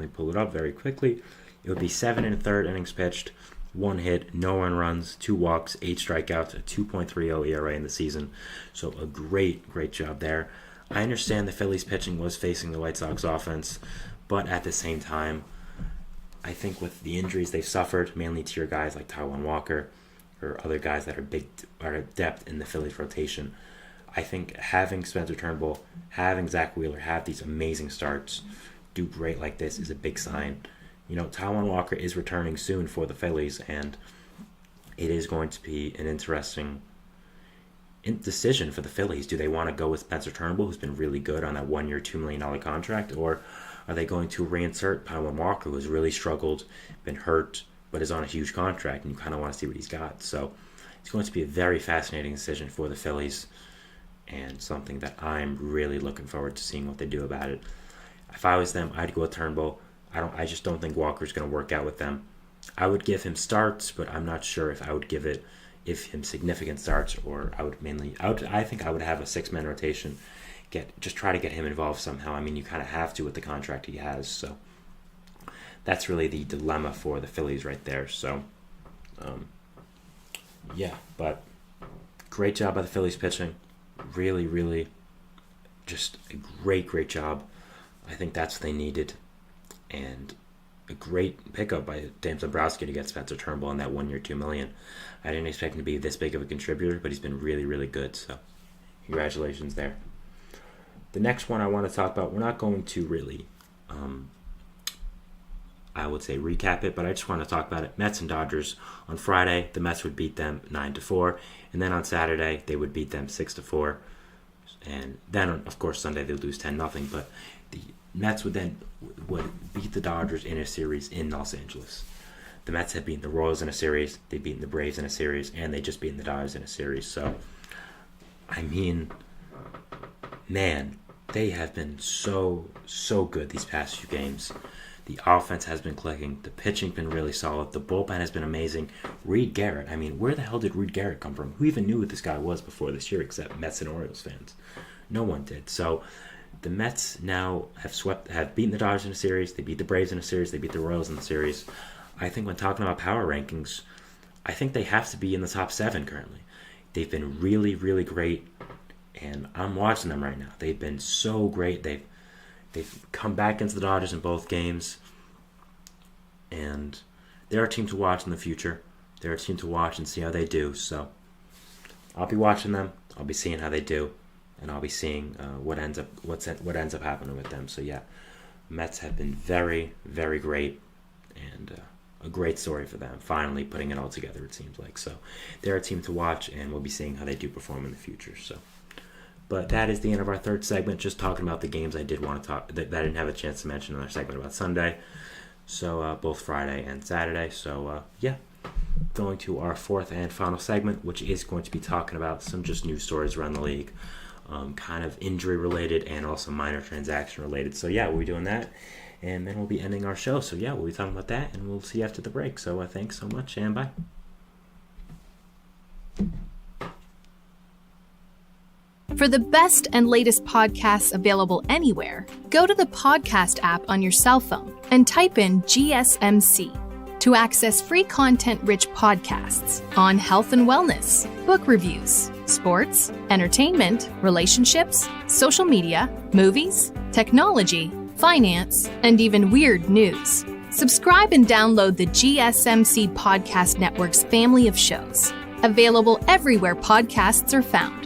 pull it up very quickly. It would be 7 1/3 innings pitched, 1 hit, no earned runs, 2 walks, 8 strikeouts, a 2.30 ERA in the season. So a great job there. I understand the Phillies pitching was facing the White Sox offense, but at the same time, I think with the injuries they've suffered, mainly to your guys like Taijuan Walker or other guys that are depth in the Phillies rotation, I think having Spencer Turnbull, having Zach Wheeler have these amazing starts, do great like this is a big sign. Taijuan Walker is returning soon for the Phillies, and it is going to be an interesting decision for the Phillies. Do they want to go with Spencer Turnbull, who's been really good on that 1 year, $2 million contract, or are they going to reinsert Taijuan Walker, who's really struggled, been hurt, but is on a huge contract, and you kind of want to see what he's got? So it's going to be a very fascinating decision for the Phillies, and something that I'm really looking forward to seeing what they do about it. If I was them, I'd go with Turnbull. I just don't think Walker's going to work out with them. I would give him starts, but I'm not sure if I would give him significant starts, or I think I would have a 6-man rotation. Just try to get him involved somehow. I mean, you kind of have to with the contract he has. So that's really the dilemma for the Phillies right there. So, but great job by the Phillies pitching. Really, just a great job. I think that's what they needed. And a great pickup by James Dombrowski to get Spencer Turnbull on that 1 year, $2 million. I didn't expect him to be this big of a contributor, but he's been really good. So congratulations there. The next one I want to talk about, we're not going to really, I would say recap it, but I just want to talk about it. Mets and Dodgers. On Friday, the Mets would beat them 9-4, and then on Saturday, they would beat them 6-4. And then, of course, Sunday they would lose 10-0, but the Mets would beat the Dodgers in a series in Los Angeles. The Mets had beaten the Royals in a series, they'd beaten the Braves in a series, and they just beaten the Dodgers in a series. So, I mean, man, they have been so good these past few games. The offense has been clicking. The pitching's been really solid. The bullpen has been amazing. Reed Garrett, I mean, where the hell did Reed Garrett come from? Who even knew who this guy was before this year except Mets and Orioles fans? No one did. So the Mets now have beaten the Dodgers in a series. They beat the Braves in a series. They beat the Royals in the series. I think when talking about power rankings, I think they have to be in the top 7 currently. They've been really great, and I'm watching them right now. They've been so great. They've come back against the Dodgers in both games, and they're a team to watch in the future. They're a team to watch and see how they do. So I'll be watching them. I'll be seeing how they do, and I'll be seeing what ends up happening with them. So yeah, Mets have been very great, and a great story for them. Finally putting it all together, it seems like. So they're a team to watch, and we'll be seeing how they do perform in the future. So. But that is the end of our third segment, just talking about the games I did want to talk that I didn't have a chance to mention in our segment about Sunday. So both Friday and Saturday. So going to our fourth and final segment, which is going to be talking about some just news stories around the league, kind of injury related and also minor transaction related. So we'll be doing that, and then we'll be ending our show. So we'll be talking about that, and we'll see you after the break. So thanks so much, and bye. For the best and latest podcasts available anywhere, go to the podcast app on your cell phone and type in GSMC to access free content-rich podcasts on health and wellness, book reviews, sports, entertainment, relationships, social media, movies, technology, finance, and even weird news. Subscribe and download the GSMC Podcast Network's family of shows, available everywhere podcasts are found.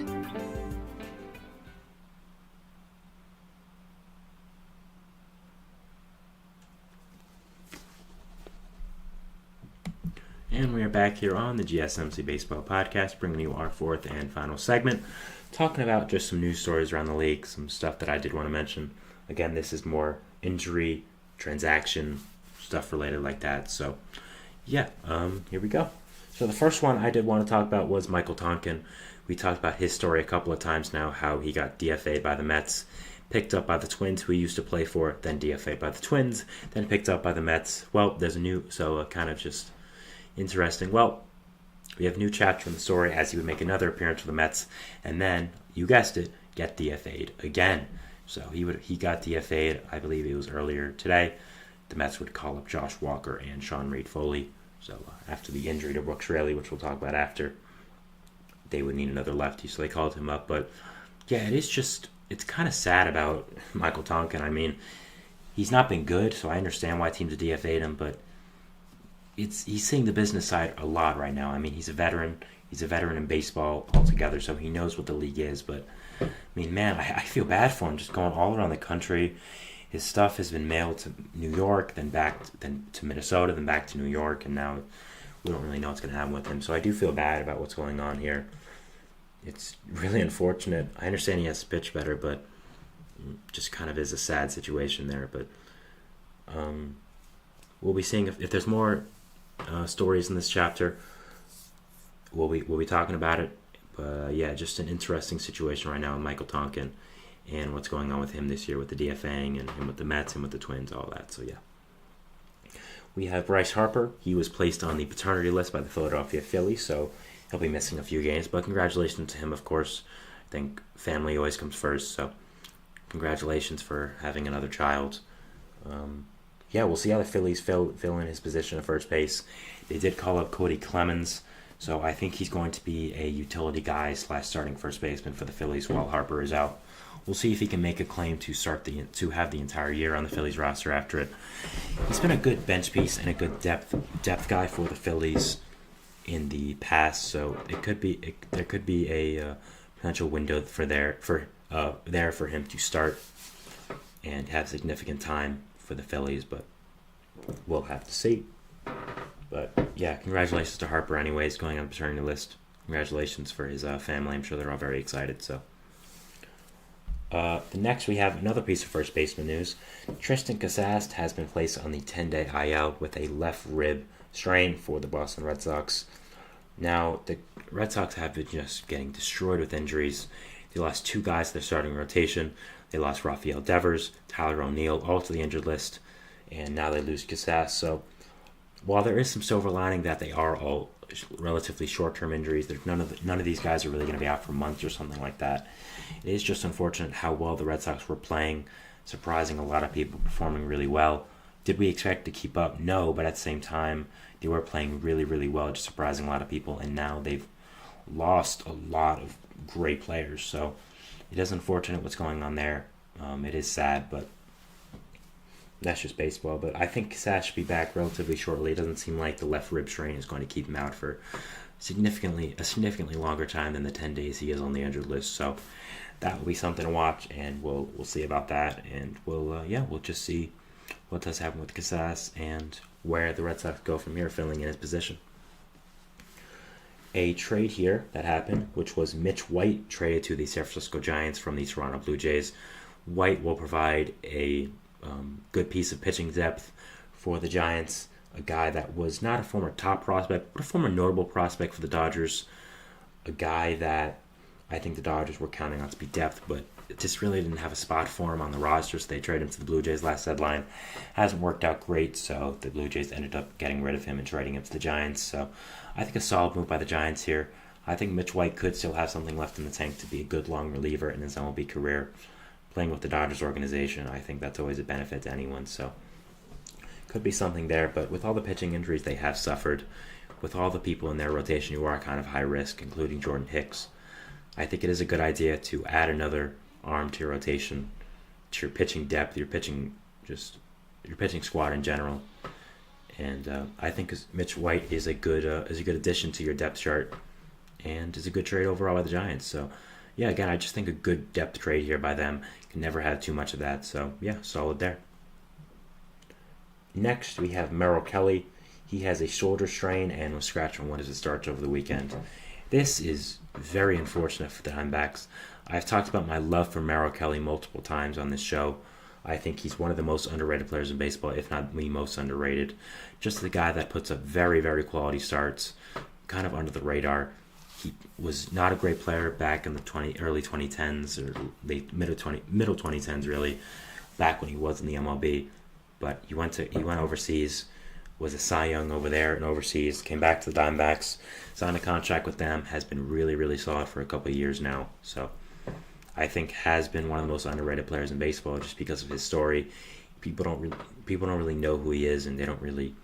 And we are back here on the GSMC Baseball Podcast, bringing you our fourth and final segment, talking about just some news stories around the league, some stuff that I did want to mention. Again, this is more injury, transaction, stuff related like that. So, here we go. So the first one I did want to talk about was Michael Tonkin. We talked about his story a couple of times now, how he got DFA'd by the Mets, picked up by the Twins, who he used to play for, then DFA'd by the Twins, then picked up by the Mets. Well, there's a new, so kind of just interesting. Well, we have a new chapter in the story as he would make another appearance for the Mets, and then, you guessed it, get DFA'd again. So he got DFA'd, I believe it was earlier today. The Mets would call up Josh Walker and Sean Reed-Foley. So after the injury to Brooks Raley, which we'll talk about after, they would need another lefty, so they called him up. But yeah, it's kind of sad about Michael Tonkin. I mean, he's not been good, so I understand why teams have DFA'd him, but he's seeing the business side a lot right now. I mean, he's a veteran. He's a veteran in baseball altogether, so he knows what the league is. But, I mean, man, I feel bad for him just going all around the country. His stuff has been mailed to New York, then to Minnesota, then back to New York, and now we don't really know what's going to happen with him. So I do feel bad about what's going on here. It's really unfortunate. I understand he has to pitch better, but just kind of is a sad situation there. But we'll be seeing if there's more stories in this chapter. We'll be talking about it. But yeah, just an interesting situation right now with Michael Tonkin and what's going on with him this year with the DFAing and with the Mets and with the Twins, all that. So yeah. We have Bryce Harper. He was placed on the paternity list by the Philadelphia Phillies, so he'll be missing a few games. But congratulations to him, of course. I think family always comes first, so congratulations for having another child. Yeah, we'll see how the Phillies fill in his position at first base. They did call up Cody Clemens, so I think he's going to be a utility guy / starting first baseman for the Phillies while Harper is out. We'll see if he can make a claim to have the entire year on the Phillies roster after it. He's been a good bench piece and a good depth guy for the Phillies in the past, so there could be a potential window for him to start and have significant time for the Phillies, but we'll have to see. But yeah, congratulations to Harper anyways, going on the paternity list. Congratulations for his family. I'm sure they're all very excited. So the next we have another piece of first baseman news. Tristan Casas has been placed on the 10-day IL with a left rib strain for the Boston Red Sox. Now, the Red Sox have been just getting destroyed with injuries. They lost 2 guys to their starting rotation. They lost Rafael Devers, Tyler O'Neill, all to the injured list, and now they lose Casas. So while there is some silver lining that they are all relatively short-term injuries, none of these guys are really going to be out for months or something like that. It is just unfortunate how well the Red Sox were playing, surprising a lot of people, performing really well. Did we expect to keep up? No, but at the same time, they were playing really, really well, just surprising a lot of people, and now they've lost a lot of great players. So it is unfortunate what's going on there. It is sad, but that's just baseball. But I think Casas should be back relatively shortly. It doesn't seem like the left rib strain is going to keep him out for a significantly longer time than the 10 days he is on the injured list. So that will be something to watch, and we'll see about that. And we'll just see what does happen with Casas and where the Red Sox go from here, filling in his position. A trade here that happened, which was Mitch White traded to the San Francisco Giants from the Toronto Blue Jays. White will provide a good piece of pitching depth for the Giants, a guy that was not a former top prospect, but a former notable prospect for the Dodgers, a guy that I think the Dodgers were counting on to be depth, but just really didn't have a spot for him on the roster, so they traded him to the Blue Jays last deadline. Hasn't worked out great, so the Blue Jays ended up getting rid of him and trading him to the Giants. So I think a solid move by the Giants here. I think Mitch White could still have something left in the tank to be a good long reliever in his MLB career. Playing with the Dodgers organization, I think that's always a benefit to anyone, so could be something there. But with all the pitching injuries they have suffered, with all the people in their rotation who are kind of high risk, including Jordan Hicks, I think it is a good idea to add another arm to your rotation, to your pitching depth, your pitching squad in general. And I think Mitch White is a good addition to your depth chart, and is a good trade overall by the Giants. So yeah, again, I just think a good depth trade here by them. Can never have too much of that. So yeah, solid there. Next, we have Merrill Kelly. He has a shoulder strain and was scratched from one of his starts over the weekend. This is very unfortunate for the Diamondbacks. I've talked about my love for Merrill Kelly multiple times on this show. I think he's one of the most underrated players in baseball, if not the most underrated. Just the guy that puts up very, very quality starts, kind of under the radar. He was not a great player back in the early 2010s or middle 2010s, really, back when he was in the MLB. But he went overseas, was a Cy Young over there and overseas, came back to the Diamondbacks, signed a contract with them, has been really, really solid for a couple of years now. So I think has been one of the most underrated players in baseball just because of his story. People don't really know who he is, and they don't really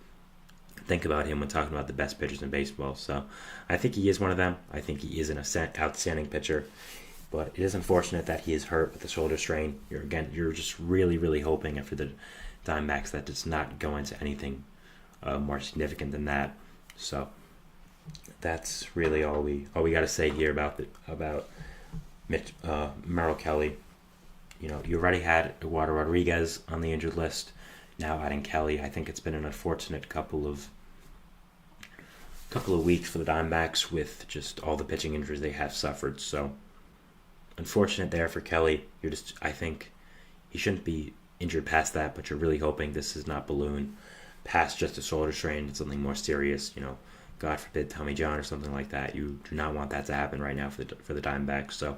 think about him when talking about the best pitchers in baseball. So I think he is one of them. I think he is an outstanding pitcher. But it is unfortunate that he is hurt with the shoulder strain. You're just really, really hoping after the Diamondbacks that does not go into anything more significant than that. So that's really all we got to say here about Merrill Kelly. You know, you already had Eduardo Rodriguez on the injured list. Now adding Kelly, I think it's been an unfortunate couple of weeks for the Diamondbacks with just all the pitching injuries they have suffered. So unfortunate there for Kelly. I think he shouldn't be injured past that, but you're really hoping this is not balloon past just a shoulder strain. It's something more serious. You know, God forbid Tommy John or something like that. You do not want that to happen right now for the Diamondbacks. So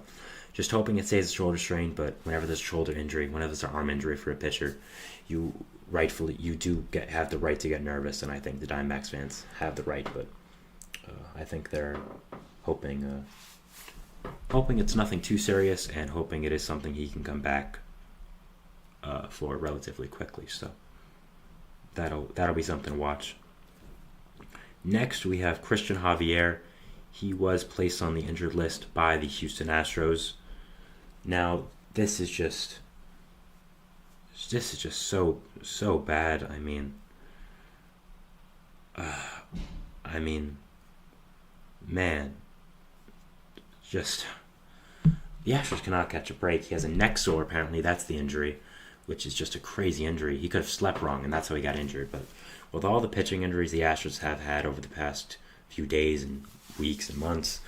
just hoping it stays a shoulder strain. But whenever there's a shoulder injury, whenever there's an arm injury for a pitcher, you do have the right to get nervous, and I think the Diamondbacks fans have the right. But I think they're hoping it's nothing too serious, and hoping it is something he can come back for relatively quickly. So that'll be something to watch. Next, we have Christian Javier. He was placed on the injured list by the Houston Astros. Now, this is just so bad. I mean, man, just the Astros cannot catch a break. He has a neck sore, apparently. That's the injury, which is just a crazy injury. He could have slept wrong, and that's how he got injured. But with all the pitching injuries the Astros have had over the past few days and weeks and months,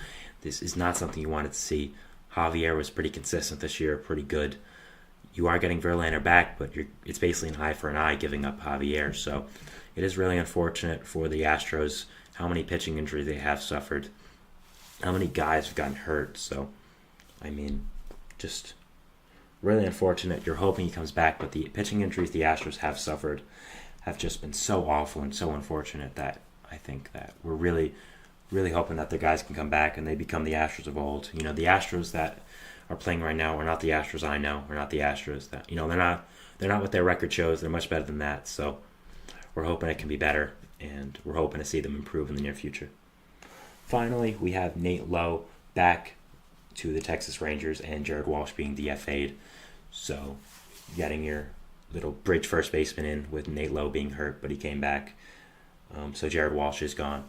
this is not something you wanted to see. Javier was pretty consistent this year, pretty good. You are getting Verlander back, but it's basically an eye for an eye giving up Javier. So it is really unfortunate for the Astros how many pitching injuries they have suffered, how many guys have gotten hurt. So, I mean, just really unfortunate. You're hoping he comes back, but the pitching injuries the Astros have suffered have just been so awful and so unfortunate that I think that we're really, really hoping that the guys can come back and they become the Astros of old. You know, the Astros that are playing right now are not the Astros I know. Are not the Astros that, you know, they're not what their record shows. They're much better than that. So we're hoping it can be better, and we're hoping to see them improve in the near future. Finally, we have Nate Lowe back to the Texas Rangers and Jared Walsh being DFA'd. So getting your little bridge first baseman in with Nate Lowe being hurt, but he came back. So Jared Walsh is gone.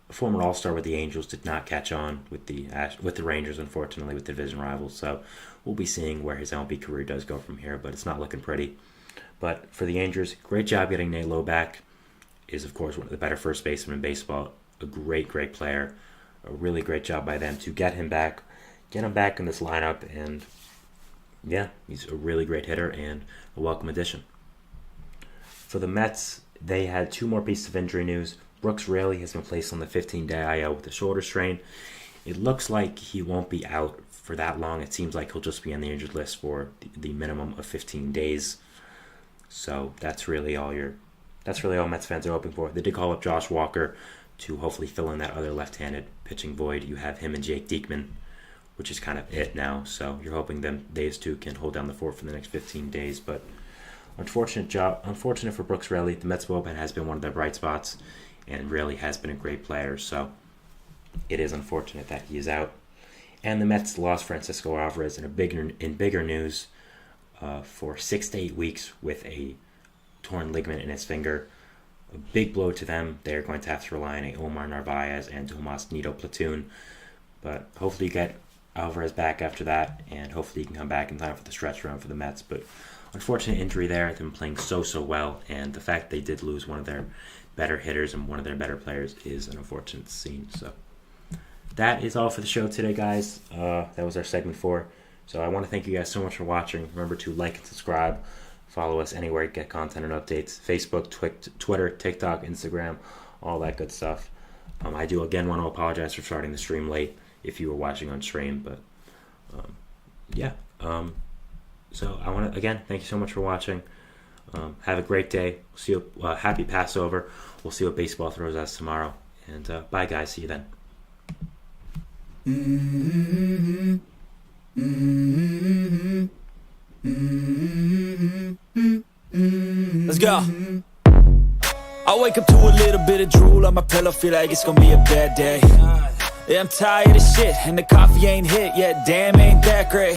A former All-Star with the Angels did not catch on with the Rangers, unfortunately, with the division rivals. So we'll be seeing where his MLB career does go from here, but it's not looking pretty. But for the Rangers, great job getting Nate Lowe back. Is, of course, one of the better first basemen in baseball. A great, great player. A really great job by them to get him back in this lineup. And, yeah, he's a really great hitter and a welcome addition. For the Mets, they had two more pieces of injury news. Brooks Raley has been placed on the 15-day IL with a shoulder strain. It looks like he won't be out for that long. It seems like he'll just be on the injured list for the minimum of 15 days. So that's really all Mets fans are hoping for. They did call up Josh Walker to hopefully fill in that other left-handed pitching void. You have him and Jake Diekman, which is kind of it now. So you're hoping these two can hold down the fort for the next 15 days. But unfortunate for Brooks Raley. The Mets bullpen has been one of their bright spots, and Raley has been a great player. So it is unfortunate that he is out. And the Mets lost Francisco Alvarez in bigger news for 6 to 8 weeks with a torn ligament in his finger. A big blow to them. They're going to have to rely on a Omar Narvaez and Tomas Nido platoon. But hopefully you get Alvarez back after that, and hopefully he can come back in time for the stretch run for the Mets. But unfortunate injury there. They've been playing so well, and the fact they did lose one of their better hitters and one of their better players is an unfortunate scene. So that is all for the show today, guys. That was our segment 4. So I want to thank you guys so much for watching. Remember to like and subscribe. Follow us anywhere you get content and updates. Facebook, Twitter, TikTok, Instagram, all that good stuff. I do again want to apologize for starting the stream late if you were watching on stream, but yeah. So I want to again thank you so much for watching. Have a great day. See you. Happy Passover. We'll see what baseball throws us tomorrow. And bye, guys. See you then. Let's go. I wake up to a little bit of drool on my pillow, feel like it's gonna be a bad day. Yeah, I'm tired of shit, and the coffee ain't hit yet, damn, ain't that great.